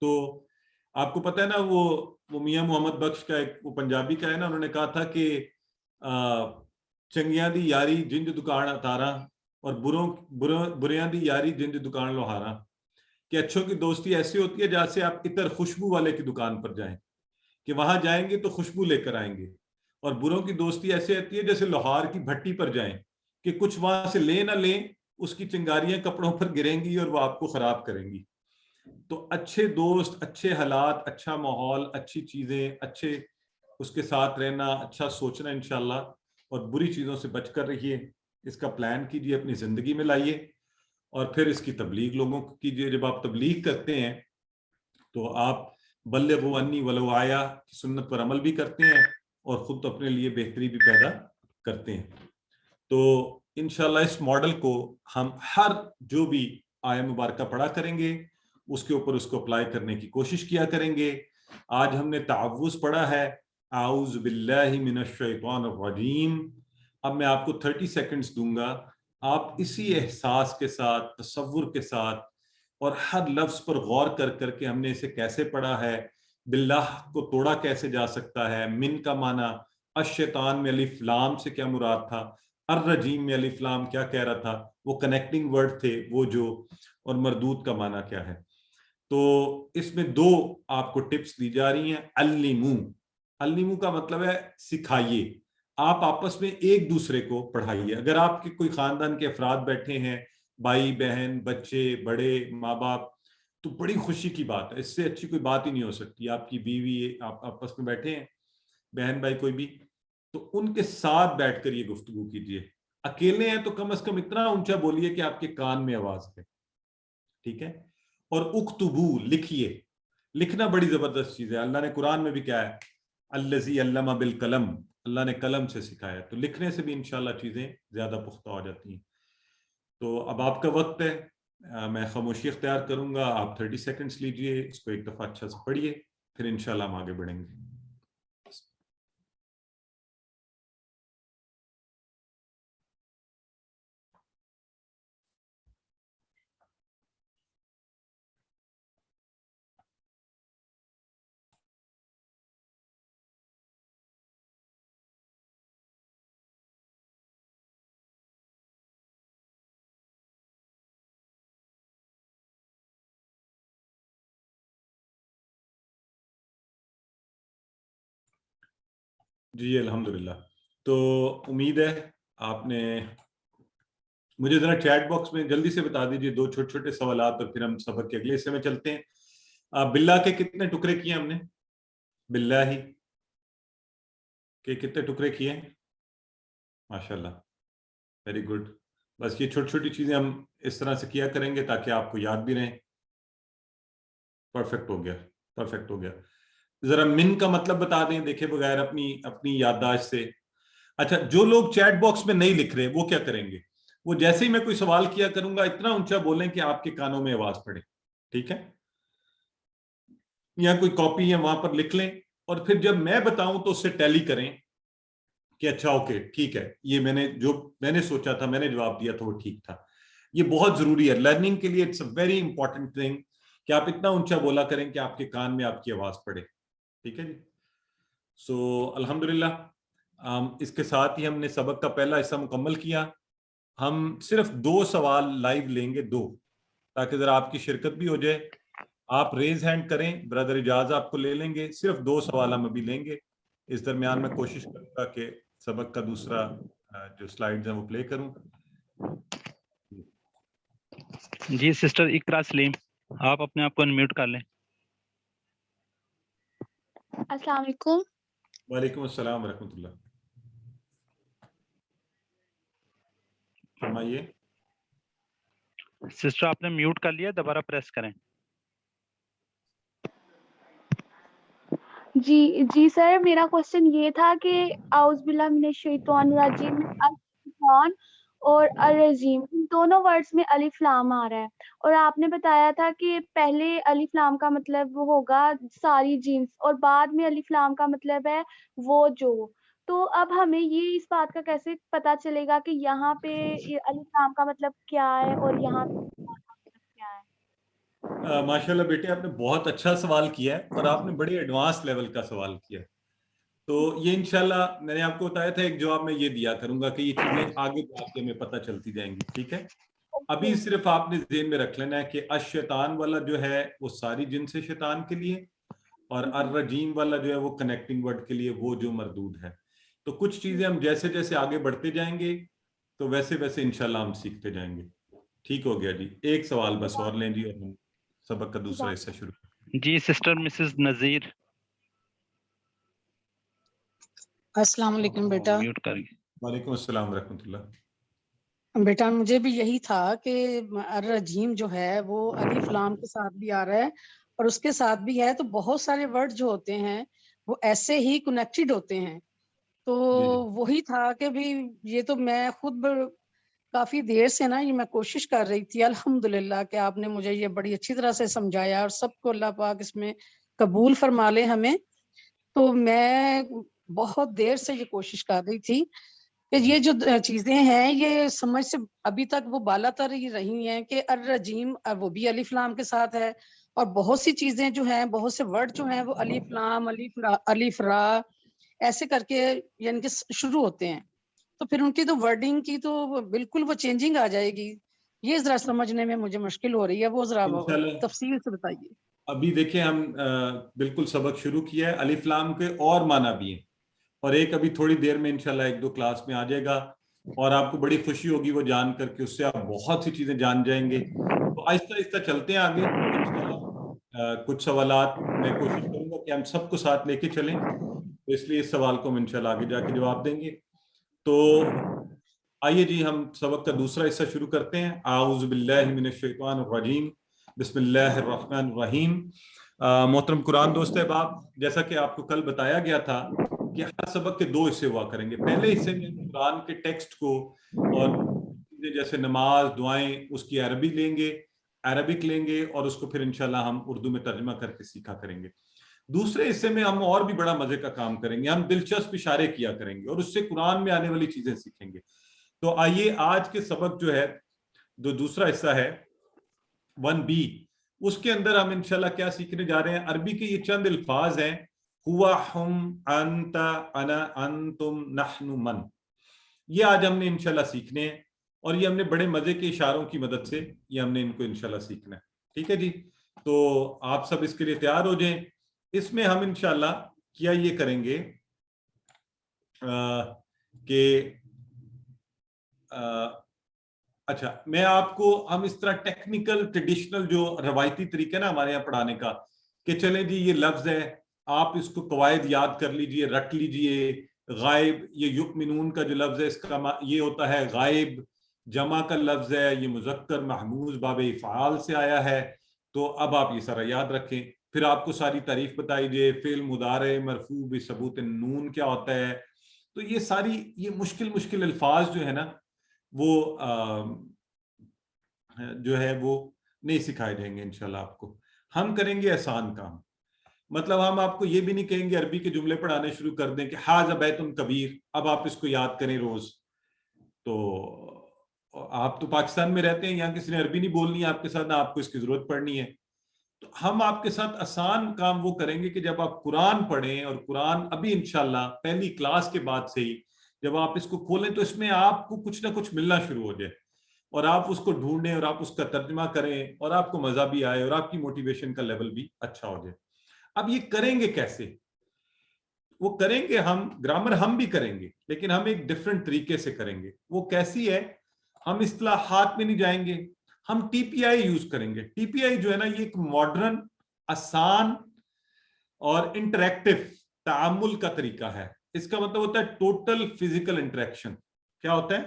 [SPEAKER 1] تو آپ کو پتہ ہے نا وہ میاں محمد بخش کا ایک وہ پنجابی کا ہے نا، انہوں نے کہا تھا کہ چنگیاں دی یاری جنج دکان اتارا اور بریاں دی یاری جنج دکان لوہارا. کہ اچھوں کی دوستی ایسی ہوتی ہے جیسے آپ عطر خوشبو والے کی دکان پر جائیں کہ وہاں جائیں گے تو خوشبو لے کر آئیں گے، اور بروں کی دوستی ایسی ہوتی ہے جیسے لوہار کی بھٹی پر جائیں کہ کچھ وہاں سے لے نہ لیں اس کی چنگاریاں کپڑوں پر گریں گی اور وہ آپ کو خراب کریں گی. تو اچھے دوست، اچھے حالات، اچھا ماحول، اچھی چیزیں، اچھے اس کے ساتھ رہنا، اچھا سوچنا انشاءاللہ، اور بری چیزوں سے بچ کر رہیے. اس کا پلان کیجیے، اپنی زندگی میں لائیے، اور پھر اس کی تبلیغ لوگوں کو کیجیے. جب آپ تبلیغ کرتے ہیں تو آپ بلغوا انی ولو آیا کی سنت پر عمل بھی کرتے ہیں اور خود اپنے لیے بہتری بھی پیدا کرتے ہیں. تو انشاءاللہ اس ماڈل کو ہم ہر جو بھی آیہ مبارکہ پڑھا کریں گے اس کے اوپر اس کو اپلائی کرنے کی کوشش کیا کریں گے. آج ہم نے تعوذ پڑھا ہے، اعوذ باللہ من الشیطان الرجیم. اب میں آپ کو 30 سیکنڈز دوں گا، آپ اسی احساس کے ساتھ، تصور کے ساتھ اور ہر لفظ پر غور کر کر کے ہم نے اسے کیسے پڑھا ہے، باللہ کو توڑا کیسے جا سکتا ہے، من کا معنی الشیطان میں الف لام سے کیا مراد تھا، الرجیم میں الف لام کیا کہہ رہا تھا، وہ کنیکٹنگ ورڈ تھے وہ جو، اور مردود کا معنی کیا ہے. تو اس میں 2 آپ کو ٹپس دی جا رہی ہیں. علمو کا مطلب ہے سکھائیے. آپ آپس میں ایک دوسرے کو پڑھائیے. اگر آپ کے کوئی خاندان کے افراد بیٹھے ہیں، بھائی بہن، بچے، بڑے، ماں باپ، تو بڑی خوشی کی بات ہے. اس سے اچھی کوئی بات ہی نہیں ہو سکتی. آپ کی بیوی، آپ آپس میں بیٹھے ہیں، بہن بھائی کوئی بھی، تو ان کے ساتھ بیٹھ کر یہ گفتگو کیجیے. اکیلے ہیں تو کم از کم اتنا اونچا بولیے کہ آپ کے کان میں آواز ہے. ٹھیک ہے. اور اکتبو، لکھیے. لکھنا بڑی زبردست چیز ہے. اللہ نے قرآن میں بھی کیا ہے، الذی علم بالقلم، اللہ نے قلم سے سکھایا. تو لکھنے سے بھی انشاءاللہ چیزیں زیادہ پختہ ہو جاتی ہیں. تو اب آپ کا وقت ہے، میں خاموشی اختیار کروں گا. آپ 30 سیکنڈز لیجئے، اس کو ایک دفعہ اچھا سے پڑھیے، پھر انشاءاللہ ہم آگے بڑھیں گے. جی الحمدللہ. تو امید ہے آپ نے، مجھے ذرا چیٹ باکس میں جلدی سے بتا دیجئے 2 چھوٹے چھوٹے سوالات، اور پھر ہم سبق کے اگلے حصے میں چلتے ہیں. باللہ کے کتنے ٹکڑے کیے ہم نے؟ باللہ کے کتنے ٹکڑے کیے؟ ماشاءاللہ، ویری گڈ. بس یہ چھوٹی چھوٹی چیزیں ہم اس طرح سے کیا کریں گے تاکہ آپ کو یاد بھی رہیں. پرفیکٹ ہو گیا، پرفیکٹ ہو گیا. ذرا من کا مطلب بتا دیں دیکھے بغیر اپنی یادداشت سے. اچھا، جو لوگ چیٹ باکس میں نہیں لکھ رہے وہ کیا کریں گے؟ وہ جیسے ہی میں کوئی سوال کیا کروں گا اتنا اونچا بولیں کہ آپ کے کانوں میں آواز پڑے. ٹھیک ہے؟ یا کوئی کاپی ہے وہاں پر لکھ لیں، اور پھر جب میں بتاؤں تو اس سے ٹیلی کریں کہ اچھا اوکے ٹھیک ہے، یہ میں نے سوچا تھا، میں نے جواب دیا تھا وہ ٹھیک تھا. یہ بہت ضروری ہے لرننگ کے لیے. It's a very important thing کہ آپ اتنا اونچا بولا کریں کہ آپ کے کان میں آپ کی آواز پڑے. ٹھیک ہے جی. سو الحمدللہ اس کے ساتھ ہی ہم نے سبق کا پہلا حصہ مکمل کیا. ہم صرف 2 سوال لائیو لیں گے، 2، تاکہ ذرا آپ کی شرکت بھی ہو جائے. آپ ریز ہینڈ کریں، برادر اجاز آپ کو لے لیں گے. صرف 2 سوال ہم ابھی لیں گے. اس درمیان میں کوشش کروں گا کہ سبق کا دوسرا جو سلائیڈز ہیں وہ پلے کروں.
[SPEAKER 3] جی سسٹر اقرا سلیم، آپ اپنے آپ کو انمیوٹ کر لیں.
[SPEAKER 4] السلام علیکم.
[SPEAKER 1] وعلیکم السلام ورحمۃ اللہ. فرمائیے.
[SPEAKER 3] سسٹر آپ نے میوٹ کر لیا، دوبارہ پریس کریں.
[SPEAKER 4] جی سر، میرا کوشچن یہ تھا کہ اعوذ باللہ من الشیطان الرجیم میں الشیطان اور الرجیم ان دونوں ورڈز میں الف لام آ رہا ہے، اور آپ نے بتایا تھا کہ پہلے الف لام کا مطلب ہوگا ساری جنس، اور بعد میں الف لام کا مطلب ہے وہ جو. تو اب ہمیں یہ اس بات کا کیسے پتا چلے گا کہ یہاں پہ الف لام کا مطلب کیا ہے اور یہاں پہ کیا ہے؟
[SPEAKER 1] ماشاءاللہ بیٹے، آپ نے بہت اچھا سوال کیا ہے، اور آپ نے بڑے ایڈوانس لیول کا سوال کیا ہے. تو یہ انشاءاللہ میں نے آپ کو بتایا تھا ایک جواب میں یہ دیا کروں گا کہ یہ چیزیں آگے جا کے ہمیں پتہ چلتی جائیں گی. ٹھیک ہے؟ ابھی صرف آپ نے ذہن میں رکھ لینا ہے کہ الشیطان والا جو ہے وہ ساری جنس شیطان کے لیے، اور الرجیم والا جو ہے وہ کنیکٹنگ ورڈ کے لیے، وہ جو مردود ہے. تو کچھ چیزیں ہم جیسے جیسے آگے بڑھتے جائیں گے تو ویسے ویسے انشاءاللہ ہم سیکھتے جائیں گے. ٹھیک ہو گیا جی. ایک سوال بس اور لیں جی اور ہم سبق کا دوسرا حصہ شروع.
[SPEAKER 3] جی سسٹر مسز نذیر.
[SPEAKER 5] السلام علیکم بیٹا.
[SPEAKER 3] میوٹ کریے.
[SPEAKER 1] وعلیکم السلام ورحمۃ اللہ.
[SPEAKER 5] بیٹا مجھے بھی یہی تھا کہ الرجیم جو ہے وہ الف لام کے ساتھ بھی آ رہا ہے اور اس کے ساتھ بھی ہے، تو بہت سارے ورڈ جو ہوتے ہیں وہ ایسے ہی کنیکٹڈ ہوتے ہیں. تو وہی تھا کہ بھی یہ تو میں خود کافی دیر سے نا یہ میں کوشش کر رہی تھی. الحمدللہ کہ آپ نے مجھے یہ بڑی اچھی طرح سے سمجھایا اور سب کو اللہ پاک اس میں قبول فرما لے ہمیں. تو میں بہت دیر سے یہ کوشش کر رہی تھی کہ یہ جو چیزیں ہیں یہ سمجھ سے ابھی تک وہ بالا تر ہی رہی ہیں کہ الرجیم وہ بھی الف لام کے ساتھ ہے، اور بہت سی چیزیں جو ہیں، بہت سے ورڈ جو ہیں وہ الف لام الف را ایسے کر کے یعنی کہ شروع ہوتے ہیں. تو پھر ان کی تو ورڈنگ کی تو بالکل وہ چینجنگ آ جائے گی. یہ ذرا سمجھنے میں مجھے مشکل ہو رہی ہے، وہ ذرا تفصیل سے بتائیے.
[SPEAKER 1] ابھی دیکھیں ہم بالکل سبق شروع کیا ہے. الف لام کے اور معنی بھی ہیں اور ایک ابھی تھوڑی دیر میں انشاءاللہ 1-2 کلاس میں آ جائے گا اور آپ کو بڑی خوشی ہوگی وہ جان کر کے، اس سے آپ بہت سی چیزیں جان جائیں گے. تو آہستہ آہستہ چلتے ہیں آگے. کچھ سوالات میں کوشش کروں گا کہ ہم سب کو ساتھ لے کے چلیں، تو اس لیے اس سوال کو ہم انشاءاللہ آگے جا کے جواب دیں گے. تو آئیے جی ہم سبق کا دوسرا حصہ شروع کرتے ہیں. اعوذ باللہ من الشیطان الرجیم، بسم اللہ الرحمن الرحیم. محترم قرآن دوست احباب، جیسا کہ آپ کو کل بتایا گیا تھا کہ ہر سبق کے 2 حصے ہوا کریں گے. پہلے حصے میں قرآن کے ٹیکسٹ کو اور جیسے نماز، دعائیں، اس کی عربی لیں گے، عربک لیں گے اور اس کو پھر انشاءاللہ ہم اردو میں ترجمہ کر کے سیکھا کریں گے. دوسرے حصے میں ہم اور بھی بڑا مزے کا کام کریں گے. ہم دلچسپ اشارے کیا کریں گے اور اس سے قرآن میں آنے والی چیزیں سیکھیں گے. تو آئیے آج کے سبق جو ہے، جو دوسرا حصہ ہے 1B، اس کے اندر ہم انشاءاللہ کیا سیکھنے جا رہے ہیں. عربی کے یہ چند الفاظ ہیں، ہوا، ہم، انت، انا، انتم، نحن، من. یہ آج ہم نے انشاءاللہ سیکھنے ہیں اور یہ ہم نے بڑے مزے کے اشاروں کی مدد سے یہ ہم نے ان کو انشاءاللہ سیکھنا ہے. ٹھیک ہے جی. تو آپ سب اس کے لیے تیار ہو جائیں. اس میں ہم انشاءاللہ کیا یہ کریں گے کہ اچھا میں آپ کو ہم اس طرح ٹیکنیکل ٹریڈیشنل جو روایتی طریقہ نا ہمارے یہاں پڑھانے کا کہ چلیں جی یہ لفظ ہے، آپ اس کو قواعد یاد کر لیجئے، رٹ لیجئے. غائب، یہ یؤمنون کا جو لفظ ہے اس کا یہ ہوتا ہے غائب، جمع کا لفظ ہے، یہ مذکر محموز باب افعال سے آیا ہے. تو اب آپ یہ سارا یاد رکھیں. پھر آپ کو ساری تعریف بتائی جائے، فعل مضارع مرفوع بثبوت النون کیا ہوتا ہے. تو یہ ساری یہ مشکل الفاظ جو ہے نا وہ جو ہے وہ نہیں سکھائے جائیں گے انشاءاللہ آپ کو. ہم کریں گے آسان کام. مطلب ہم آپ کو یہ بھی نہیں کہیں گے عربی کے جملے پڑھانے شروع کر دیں کہ ھذا بیت کبیر، اب آپ اس کو یاد کریں روز. تو آپ تو پاکستان میں رہتے ہیں، یہاں کسی نے عربی نہیں بولنی ہے آپ کے ساتھ، نہ آپ کو اس کی ضرورت پڑنی ہے. تو ہم آپ کے ساتھ آسان کام وہ کریں گے کہ جب آپ قرآن پڑھیں، اور قرآن ابھی انشاءاللہ پہلی کلاس کے بعد سے ہی جب آپ اس کو کھولیں تو اس میں آپ کو کچھ نہ کچھ ملنا شروع ہو جائے اور آپ اس کو ڈھونڈیں اور آپ اس کا ترجمہ کریں اور آپ کو مزہ بھی آئے اور آپ کی موٹیویشن کا لیول بھی اچھا ہو جائے. اب یہ کریں گے کیسے؟ وہ کریں گے ہم گرامر ہم بھی کریں گے، لیکن ہم ایک ڈیفرنٹ طریقے سے کریں گے. وہ کیسی ہے؟ ہم اصطلاحات میں نہیں جائیں گے، ہم ٹی پی آئی یوز کریں گے. ٹی پی آئی جو ہے نا یہ ایک ماڈرن، آسان اور انٹریکٹیو تعامل کا طریقہ ہے. اس کا مطلب ہوتا ہے ٹوٹل فزیکل انٹریکشن. کیا ہوتا ہے؟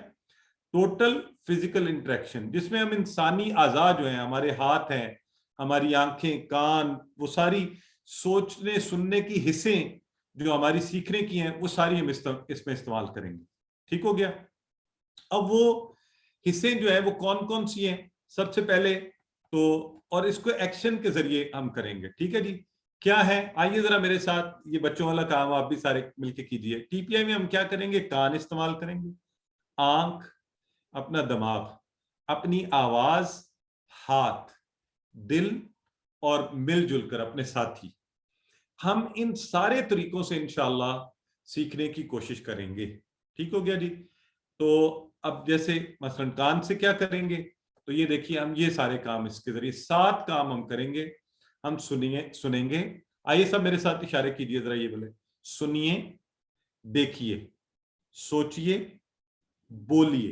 [SPEAKER 1] ٹوٹل فزیکل انٹریکشن، جس میں ہم انسانی اعضاء جو ہیں، ہمارے ہاتھ ہیں، ہماری آنکھیں، کان، وہ ساری سوچنے سننے کی حصیں جو ہماری سیکھنے کی ہیں وہ ساری ہم اس میں استعمال کریں گے. ٹھیک ہو گیا؟ اب وہ حصیں جو ہیں وہ کون کون سی ہیں؟ سب سے پہلے تو، اور اس کو ایکشن کے ذریعے ہم کریں گے. ٹھیک ہے جی. کیا ہے؟ آئیے ذرا میرے ساتھ، یہ بچوں والا کام آپ بھی سارے مل کے کیجئے. ٹی پی آئی میں ہم کیا کریں گے؟ کان استعمال کریں گے، آنکھ، اپنا دماغ، اپنی آواز، ہاتھ، دل اور مل جل کر اپنے ساتھی. ہم ان سارے طریقوں سے انشاءاللہ سیکھنے کی کوشش کریں گے. ٹھیک ہو گیا جی. تو اب جیسے مثلا کان سے کیا کریں گے؟ تو یہ دیکھیے ہم یہ سارے کام اس کے ذریعے 7 کام ہم کریں گے. ہم سنیں گے. آئیے سب میرے ساتھ اشارے کیجئے ذرا، یہ بولے سنیے، دیکھیے، سوچئے، بولیے.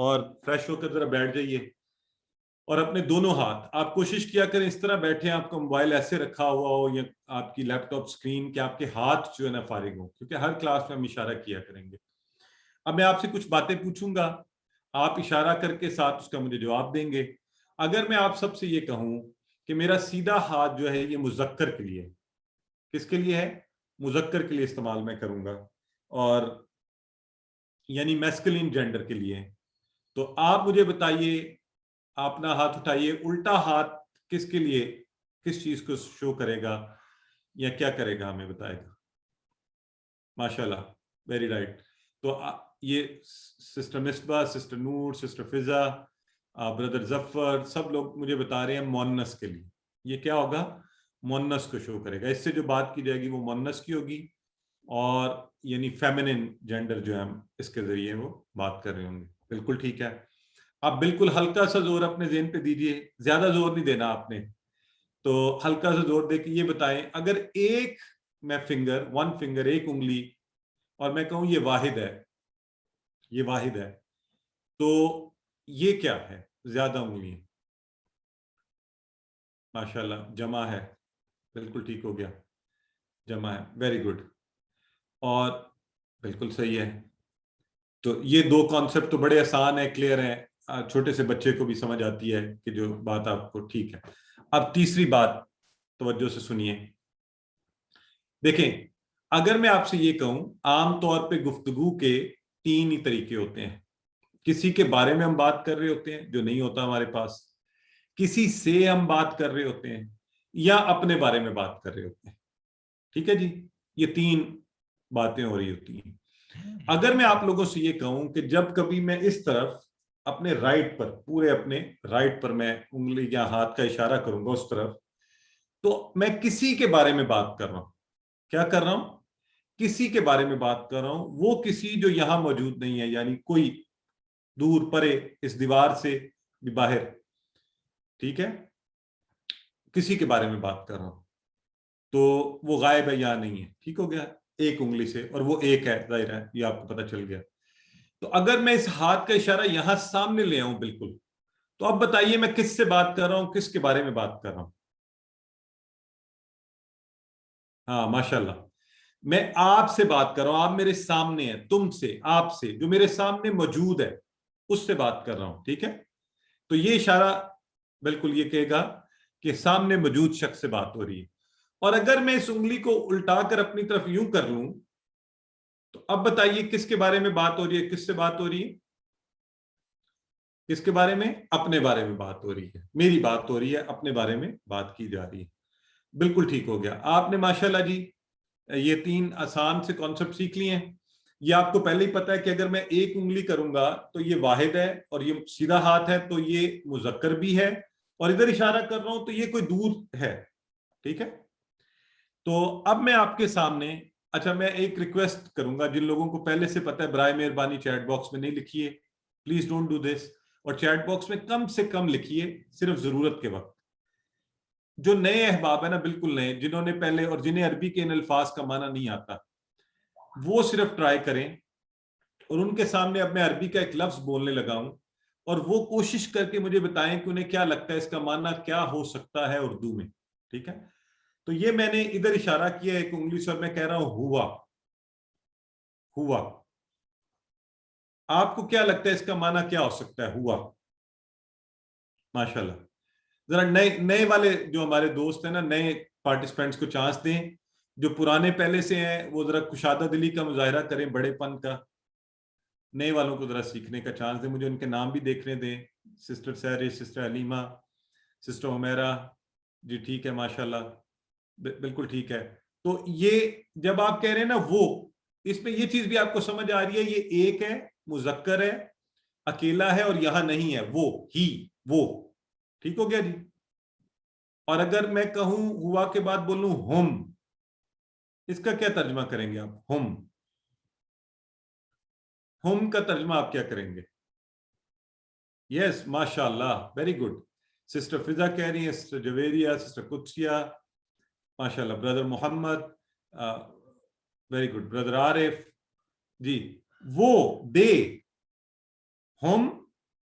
[SPEAKER 1] اور فریش ہو کر ذرا بیٹھ جائیے اور اپنے دونوں ہاتھ آپ کوشش کیا کریں اس طرح بیٹھیں آپ کا موبائل ایسے رکھا ہوا ہو یا آپ کی لیپ ٹاپ اسکرین کہ آپ کے ہاتھ جو ہے نا فارغ ہوں, کیونکہ ہر کلاس میں ہم اشارہ کیا کریں گے. اب میں آپ سے کچھ باتیں پوچھوں گا, آپ اشارہ کر کے ساتھ اس کا مجھے جواب دیں گے. اگر میں آپ سب سے یہ کہوں کہ میرا سیدھا ہاتھ جو ہے یہ مذکر کے لیے, کس کے لیے ہے؟ مذکر کے لیے استعمال میں کروں گا, اور یعنی میسکلین جینڈر کے لیے. تو آپ مجھے بتائیے, اپنا ہاتھ اٹھائیے, الٹا ہاتھ کس کے لیے, کس چیز کو شو کرے گا یا کیا کرے گا, ہمیں بتائے گا. ماشاءاللہ, ویری رائٹ. تو یہ سسٹر مصباح, سسٹر نور, سسٹر فضا, بردر ظفر, سب لوگ مجھے بتا رہے ہیں مونس کے لیے. یہ کیا ہوگا؟ مونس کو شو کرے گا. اس سے جو بات کی جائے گی وہ مونس کی ہوگی, اور یعنی فیمنن جینڈر جو ہے ہم اس کے ذریعے وہ بات کر رہے ہوں گے. بالکل ٹھیک ہے. آپ بالکل ہلکا سا زور اپنے ذہن پہ دیجئے, زیادہ زور نہیں دینا آپ نے, تو ہلکا سا زور دے کے یہ بتائیں, اگر ایک میں فنگر, ون فنگر, ایک انگلی, اور میں کہوں یہ واحد ہے, یہ واحد ہے, تو یہ کیا ہے؟ زیادہ انگلیاں. ماشاءاللہ, جمع ہے. بالکل ٹھیک ہو گیا, جمع ہے. Very good. اور بالکل صحیح ہے. تو یہ دو کانسیپٹ تو بڑے آسان ہیں, کلیئر ہیں, چھوٹے سے بچے کو بھی سمجھ آتی ہے کہ جو بات آپ کو ٹھیک ہے. اب تیسری بات توجہ سے سنیے. دیکھیں, اگر میں آپ سے یہ کہوں, عام طور پہ گفتگو کے 3 ہی طریقے ہوتے ہیں. کسی کے بارے میں ہم بات کر رہے ہوتے ہیں جو نہیں ہوتا ہمارے پاس, کسی سے ہم بات کر رہے ہوتے ہیں, یا اپنے بارے میں بات کر رہے ہوتے ہیں. ٹھیک ہے جی, یہ 3 باتیں ہو رہی ہوتی ہیں. اگر میں آپ لوگوں سے یہ کہوں کہ جب کبھی میں اس طرف اپنے رائٹ پر, پورے اپنے رائٹ پر میں انگلی یا ہاتھ کا اشارہ کروں گا اس طرف, تو میں کسی کے بارے میں بات کر رہا ہوں. کیا کر رہا ہوں؟ کسی کے بارے میں بات کر رہا ہوں. وہ کسی جو یہاں موجود نہیں ہے, یعنی کوئی دور پرے اس دیوار سے بھی باہر. ٹھیک ہے, کسی کے بارے میں بات کر رہا ہوں, تو وہ غائب ہے یا نہیں ہے. ٹھیک ہو گیا, ایک انگلی سے, اور وہ ایک ہے, ظاہر ہے, یہ آپ کو پتہ چل گیا. تو اگر میں اس ہاتھ کا اشارہ یہاں سامنے لے آؤں بالکل, تو اب بتائیے میں کس سے بات کر رہا ہوں, کس کے بارے میں بات کر رہا ہوں؟ ہاں ماشاءاللہ, میں آپ سے بات کر رہا ہوں. آپ میرے سامنے ہیں, تم سے, آپ سے, جو میرے سامنے موجود ہے اس سے بات کر رہا ہوں. ٹھیک ہے, تو یہ اشارہ بالکل یہ کہے گا کہ سامنے موجود شخص سے بات ہو رہی ہے. اور اگر میں اس انگلی کو الٹا کر اپنی طرف یوں کر لوں, تو اب بتائیے کس کے بارے میں بات ہو رہی ہے, کس سے بات ہو رہی ہے, کس کے بارے میں؟ اپنے بارے میں بات ہو رہی ہے, میری بات ہو رہی ہے, اپنے بارے میں بات کی جا رہی ہے. بالکل ٹھیک ہو گیا. آپ نے ماشاءاللہ جی یہ 3 آسان سے کانسیپٹ سیکھ لیے ہیں. یہ آپ کو پہلے ہی پتا ہے کہ اگر میں ایک انگلی کروں گا تو یہ واحد ہے, اور یہ سیدھا ہاتھ ہے تو یہ مذکر بھی ہے, اور ادھر اشارہ کر رہا ہوں تو یہ کوئی دور ہے. ٹھیک ہے, تو اب میں آپ کے سامنے, اچھا میں ایک ریکویسٹ کروں گا, جن لوگوں کو پہلے سے پتہ ہے برائے مہربانی چیٹ باکس میں نہیں لکھیے, پلیز ڈونٹ ڈو دس, اور چیٹ باکس میں کم سے کم لکھیے, صرف ضرورت کے وقت. جو نئے احباب ہیں نا, بالکل نئے, جنہوں نے پہلے, اور جنہیں عربی کے ان الفاظ کا معنی نہیں آتا, وہ صرف ٹرائی کریں, اور ان کے سامنے اب میں عربی کا ایک لفظ بولنے لگا ہوں, اور وہ کوشش کر کے مجھے بتائیں کہ انہیں کیا لگتا ہے اس کا معنی کیا ہو سکتا ہے اردو میں. ٹھیک ہے, تو یہ میں نے ادھر اشارہ کیا ایک انگلی سے, اور میں کہہ رہا ہوں ہوا, ہوا. آپ کو کیا لگتا ہے اس کا معنی کیا ہو سکتا ہے ہوا؟ ماشاءاللہ. ذرا نئے والے جو ہمارے دوست ہیں نا, نئے پارٹیسپینٹس کو چانس دیں. جو پرانے پہلے سے ہیں وہ ذرا کشادہ دلی کا مظاہرہ کریں, بڑے پن کا. نئے والوں کو ذرا سیکھنے کا چانس دیں, مجھے ان کے نام بھی دیکھنے دیں. سسٹر سیری, سسٹر حلیمہ, سسٹر عمیرہ, جی ٹھیک ہے ماشاءاللہ, بالکل ٹھیک ہے. تو یہ جب آپ کہہ رہے ہیں نا وہ, اس میں یہ چیز بھی آپ کو سمجھ آ رہی ہے, یہ ایک ہے, مذکر ہے, اکیلا ہے, اور یہاں نہیں ہے, وہ, ہی, وہ. ٹھیک ہو گیا جی. اور اگر میں کہوں ہوا کے بعد بولوں ہم, اس کا کیا ترجمہ کریں گے آپ؟ ہم کا ترجمہ آپ کیا کریں گے؟ یس ماشاءاللہ, ویری گڈ. سسٹر فضا کہہ رہی ہیں, سسٹر جویریہ, سسٹر قدسیہ, ماشاءاللہ. بردر محمد, ویری گڈ. بردر عارف جی. وہ, دے, ہم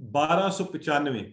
[SPEAKER 1] 1295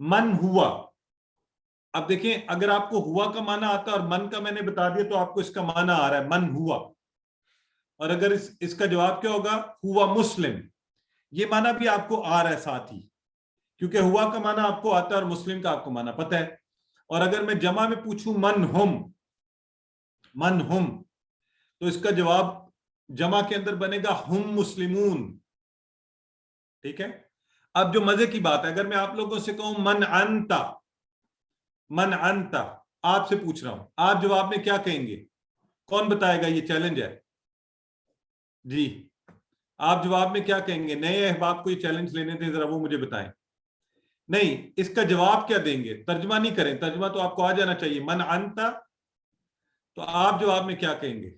[SPEAKER 1] من ہوا. اب دیکھیں اگر آپ کو ہوا کا معنی آتا ہے اور من کا میں نے بتا دیا تو آپ کو اس کا معنی آ رہا ہے من ہوا. اور اگر اس کا جواب کیا ہوگا؟ ہوا مسلم. یہ معنی بھی آپ کو آ رہا ہے ساتھ ہی, کیونکہ ہوا کا معنی آپ کو آتا ہے اور مسلم کا آپ کو معنی پتہ ہے. اور اگر میں جمع میں پوچھوں من ہم, تو اس کا جواب جمع کے اندر بنے گا ہم مسلمون. ٹھیک ہے. اب جو مزے کی بات ہے, اگر میں آپ لوگوں سے کہوں من انت, آپ سے پوچھ رہا ہوں, آپ جواب میں کیا کہیں گے؟ کون بتائے گا؟ یہ چیلنج ہے جی. آپ جواب میں کیا کہیں گے؟ نئے احباب کو یہ چیلنج لینے تھے, ذرا وہ مجھے بتائیں. نہیں, اس کا جواب کیا دیں گے؟ ترجمہ نہیں کریں, ترجمہ تو آپ کو آ جانا چاہیے. من انت, تو آپ جواب میں کیا کہیں گے؟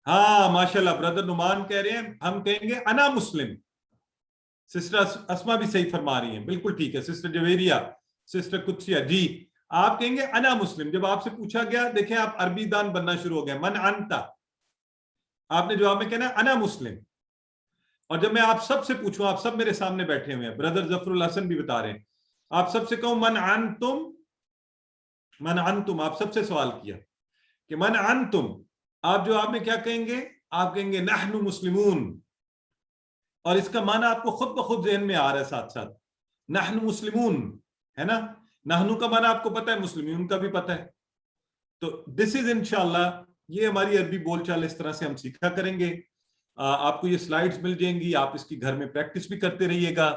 [SPEAKER 1] ہاں ماشاءاللہ, بردر نعمان کہہ رہے ہیں ہم کہیں گے انا مسلم. سسٹر اسما بھی صحیح فرما رہی ہیں, بالکل ٹھیک ہے. سسٹر جویریہ, سسٹر قدسیہ, جی آپ کہیں گے انا مسلم. جب آپ سے پوچھا گیا, دیکھیں آپ عربی دان بننا شروع ہو گئے, من انتا, آپ نے جواب میں کہنا انا مسلم. اور جب میں آپ سب سے پوچھوں, آپ سب میرے سامنے بیٹھے ہوئے ہیں, بردر ظفر الحسن بھی بتا رہے ہیں, آپ سب سے کہوں من انتم, آپ سب سے سوال کیا کہ من انتم, آپ جواب میں کیا کہیں گے؟ آپ کہیں گے نحن مسلمون. اور اس کا معنی آپ کو خود بخود ذہن میں آ رہا ہے ساتھ ساتھ, نحن مسلمون ہے نا. نحن کا معنی آپ کو پتہ ہے, مسلمون کا بھی پتہ ہے. تو دس از انشاءاللہ, یہ ہماری عربی بول چال اس طرح سے ہم سیکھا کریں گے. آپ کو یہ سلائیڈز مل جائیں گی, آپ اس کی گھر میں پریکٹس بھی کرتے رہیے گا.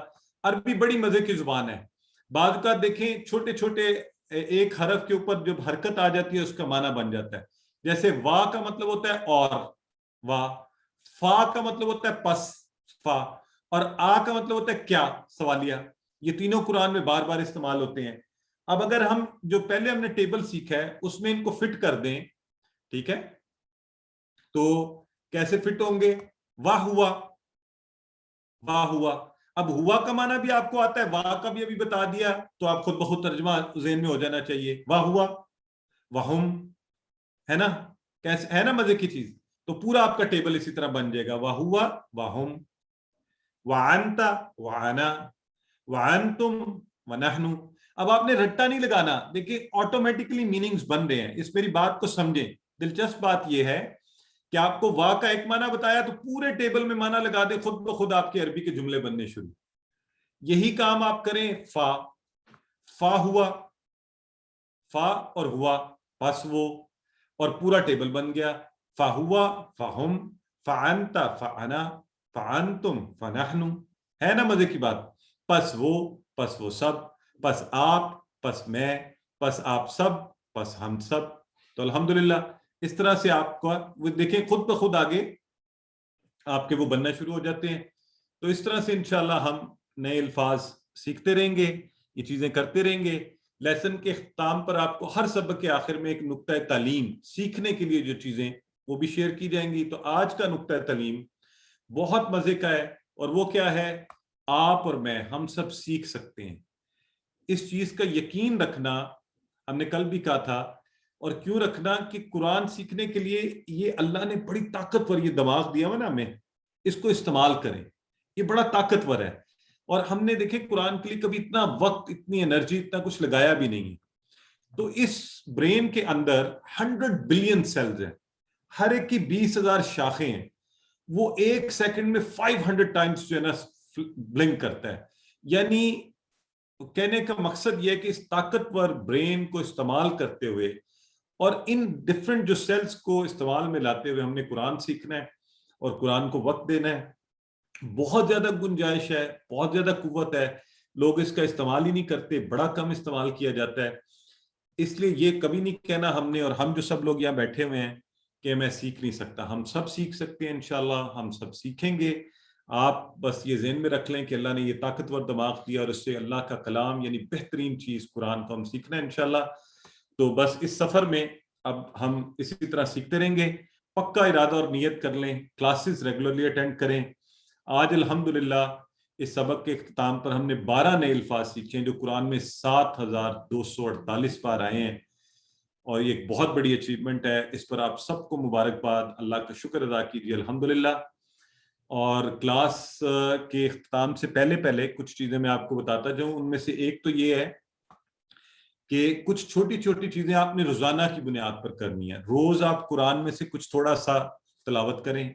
[SPEAKER 1] عربی بڑی مزے کی زبان ہے. بعد کا دیکھیں چھوٹے چھوٹے ایک حرف کے اوپر جب حرکت آ جاتی ہے اس کا معنی بن جاتا ہے. جیسے وا کا مطلب ہوتا ہے اور, وا. فا کا مطلب ہوتا ہے پس, فا. اور آ کا مطلب ہوتا ہے کیا, سوالیہ. یہ تینوں قرآن میں بار بار استعمال ہوتے ہیں. اب اگر ہم جو پہلے ہم نے ٹیبل سیکھا ہے اس میں ان کو فٹ کر دیں, ٹھیک ہے, تو کیسے فٹ ہوں گے؟ واہ ہوا, واہ ہوا. اب ہوا کا معنی بھی آپ کو آتا ہے, واہ کا بھی ابھی بتا دیا, تو آپ خود بخود ترجمہ ذہن میں ہو جانا چاہیے. واہ ہوا, وہم, ہے نا, کیسے ہے نا مزے کی چیز. تو پورا آپ کا ٹیبل اسی طرح بن جائے گا, واہ ہوا, وہم, وانت, وانا, وانتم, ونحن. اب آپ نے رٹا نہیں لگانا, دیکھیں آٹومیٹکلی میننگز بن رہے ہیں. اس میری بات کو سمجھیں. دلچسپ بات یہ ہے کہ آپ کو وا کا ایک معنی بتایا تو پورے ٹیبل میں معنی لگا دے, خود بخود آپ کے عربی کے جملے بننے شروع. یہی کام آپ کریں فا. فا ہوا, فا اور ہوا, پس وہ, اور پورا ٹیبل بن گیا. فا ہوا, فہم, فانت, فانا, فانتم, فنحن. ہے نا مزے کی بات. پس وہ سب, پس آپ, پس میں, پس آپ سب, پس ہم سب. تو الحمدللہ اس طرح سے آپ کو دیکھیں خود بخود آگے آپ کے وہ بننا شروع ہو جاتے ہیں. تو اس طرح سے انشاءاللہ ہم نئے الفاظ سیکھتے رہیں گے, یہ چیزیں کرتے رہیں گے. لیسن کے اختتام پر آپ کو ہر سبق کے آخر میں ایک نقطہ تعلیم سیکھنے کے لیے جو چیزیں وہ بھی شیئر کی جائیں گی. تو آج کا نقطہ تعلیم بہت مزے کا ہے, اور وہ کیا ہے؟ آپ اور میں, ہم سب سیکھ سکتے ہیں. اس چیز کا یقین رکھنا, ہم نے کل بھی کہا تھا, اور کیوں رکھنا کہ قرآن سیکھنے کے لیے یہ اللہ نے بڑی طاقتور یہ دماغ دیا ہوا نا ہمیں, اس کو استعمال کریں. یہ بڑا طاقتور ہے. اور ہم نے دیکھیں قرآن کے لیے کبھی اتنا وقت, اتنی انرجی, اتنا کچھ لگایا بھی نہیں. تو اس برین کے اندر 100 بلین سیلز ہیں, ہر ایک کی 20,000 شاخیں ہیں. وہ ایک سیکنڈ میں 500 ٹائمز جو ہے نا بلنک کرتا ہے. یعنی کہنے کا مقصد یہ ہے کہ اس طاقتور برین کو استعمال کرتے ہوئے اور ان ڈفرنٹ جو سیلز کو استعمال میں لاتے ہوئے ہم نے قرآن سیکھنا ہے اور قرآن کو وقت دینا ہے. بہت زیادہ گنجائش ہے, بہت زیادہ قوت ہے. لوگ اس کا استعمال ہی نہیں کرتے, بڑا کم استعمال کیا جاتا ہے. اس لیے یہ کبھی نہیں کہنا ہم نے, اور ہم جو سب لوگ یہاں بیٹھے ہوئے ہیں, کہ میں سیکھ نہیں سکتا. ہم سب سیکھ سکتے ہیں انشاءاللہ, ہم سب سیکھیں گے. آپ بس یہ ذہن میں رکھ لیں کہ اللہ نے یہ طاقتور دماغ دیا, اور اس سے اللہ کا کلام یعنی بہترین چیز قرآن کو ہم سیکھنا ہے انشاءاللہ. تو بس اس سفر میں اب ہم اسی طرح سیکھتے رہیں گے. پکا ارادہ اور نیت کر لیں, کلاسز ریگولرلی اٹینڈ کریں. آج الحمدللہ اس سبق کے اختتام پر ہم نے 12 نئے الفاظ سیکھے ہیں جو قرآن میں 7,248 بار آئے ہیں, اور یہ ایک بہت بڑی اچیومنٹ ہے. اس پر آپ سب کو مبارکباد, اللہ کا شکر ادا کیجیے الحمدللہ. اور کلاس کے اختتام سے پہلے کچھ چیزیں میں آپ کو بتاتا جاؤں. ان میں سے ایک تو یہ ہے کہ کچھ چھوٹی چھوٹی چیزیں آپ نے روزانہ کی بنیاد پر کرنی ہے. روز آپ قرآن میں سے کچھ تھوڑا سا تلاوت کریں,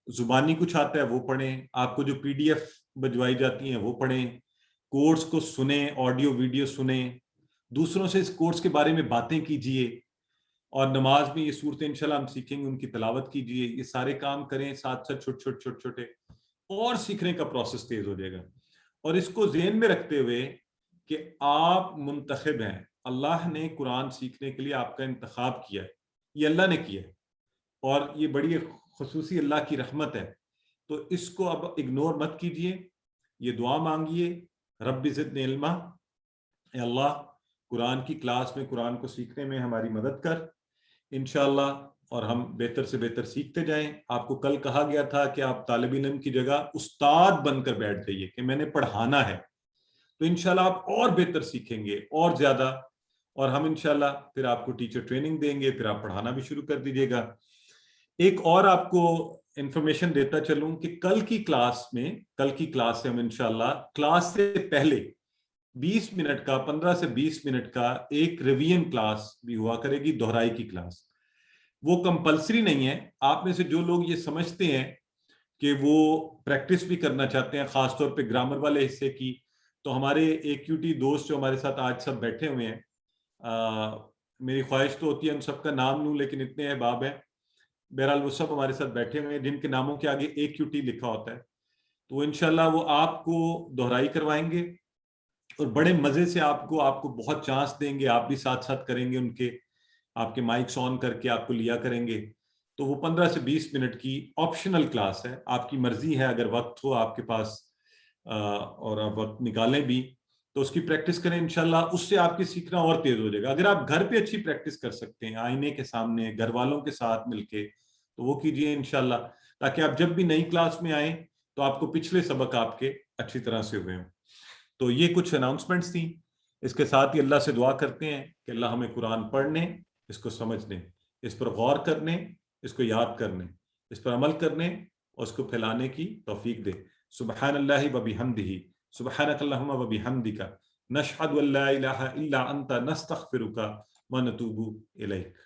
[SPEAKER 1] زبانی کچھ آتا ہے وہ پڑھیں, آپ کو جو PDF بھجوائی جاتی ہیں وہ پڑھیں, کورس کو سنیں, آڈیو ویڈیو سنیں, دوسروں سے اس کورس کے بارے میں باتیں کیجئے, اور نماز میں یہ صورتیں انشاءاللہ ہم سیکھیں گے ان کی تلاوت کیجئے. یہ سارے کام کریں, ساتھ ساتھ چھوٹے اور سیکھنے کا پروسیس تیز ہو جائے گا. اور اس کو ذہن میں رکھتے ہوئے کہ آپ منتخب ہیں, اللہ نے قرآن سیکھنے کے لیے آپ کا انتخاب کیا ہے, یہ اللہ نے کیا ہے, اور یہ بڑی خصوصی اللہ کی رحمت ہے. تو اس کو اب اگنور مت کیجئے, یہ دعا مانگیے, رب زدنی علما, اے اللہ قرآن کی کلاس میں قرآن کو سیکھنے میں ہماری مدد کر انشاءاللہ, اور ہم بہتر سے بہتر سیکھتے جائیں. آپ کو کل کہا گیا تھا کہ آپ طالب علم کی جگہ استاد بن کر بیٹھ جائیے کہ میں نے پڑھانا ہے, تو انشاءاللہ آپ اور بہتر سیکھیں گے اور زیادہ, اور ہم انشاءاللہ پھر آپ کو ٹیچر ٹریننگ دیں گے, پھر آپ پڑھانا بھی شروع کر دیجیے گا. ایک اور آپ کو انفارمیشن دیتا چلوں کہ کل کی کلاس سے ہم انشاءاللہ کلاس سے پہلے 20 منٹ کا 15 سے 20 منٹ کا ایک ریویژن کلاس بھی ہوا کرے گی, دہرائی کی کلاس. وہ کمپلسری نہیں ہے, آپ میں سے جو لوگ یہ سمجھتے ہیں کہ وہ پریکٹس بھی کرنا چاہتے ہیں, خاص طور پہ گرامر والے حصے کی, تو ہمارے AQT دوست جو ہمارے ساتھ آج سب بیٹھے ہوئے ہیں, میری خواہش تو ہوتی ہے ان سب کا نام لوں, لیکن اتنے احباب ہیں, بہرحال وہ سب ہمارے ساتھ بیٹھے ہوئے ہیں جن کے ناموں کے آگے AQT لکھا ہوتا ہے. تو انشاءاللہ وہ آپ کو دہرائی کروائیں گے اور بڑے مزے سے آپ کو بہت چانس دیں گے, آپ بھی ساتھ ساتھ کریں گے, ان کے آپ کے مائکس آن کر کے آپ کو لیا کریں گے. تو وہ 15 سے 20 منٹ کی آپشنل کلاس ہے, آپ کی مرضی ہے, اگر وقت ہو آپ کے پاس اور آپ وقت نکالیں بھی تو اس کی پریکٹس کریں انشاءاللہ, اس سے آپ کی سیکھنا اور تیز ہو جائے گا. اگر آپ گھر پہ اچھی پریکٹس کر سکتے ہیں آئینے کے سامنے گھر والوں کے ساتھ مل کے, تو وہ کیجئے انشاءاللہ, تاکہ آپ جب بھی نئی کلاس میں آئیں تو آپ کو پچھلے سبق آپ کے اچھی طرح سے ہوئے ہوں. تو یہ کچھ اناؤنسمنٹس تھیں. اس کے ساتھ ہی اللہ سے دعا کرتے ہیں کہ اللہ ہمیں قرآن پڑھنے, اس کو سمجھنے, اس پر غور کرنے, اس کو یاد کرنے, اس پر عمل کرنے اور اس کو پھیلانے کی توفیق دے. سبحان اللہ و بحمدہ, سبحانک اللہم و بحمدک, نشہد ان لا الہ الا انت, نستغفرک و نتوب الیک.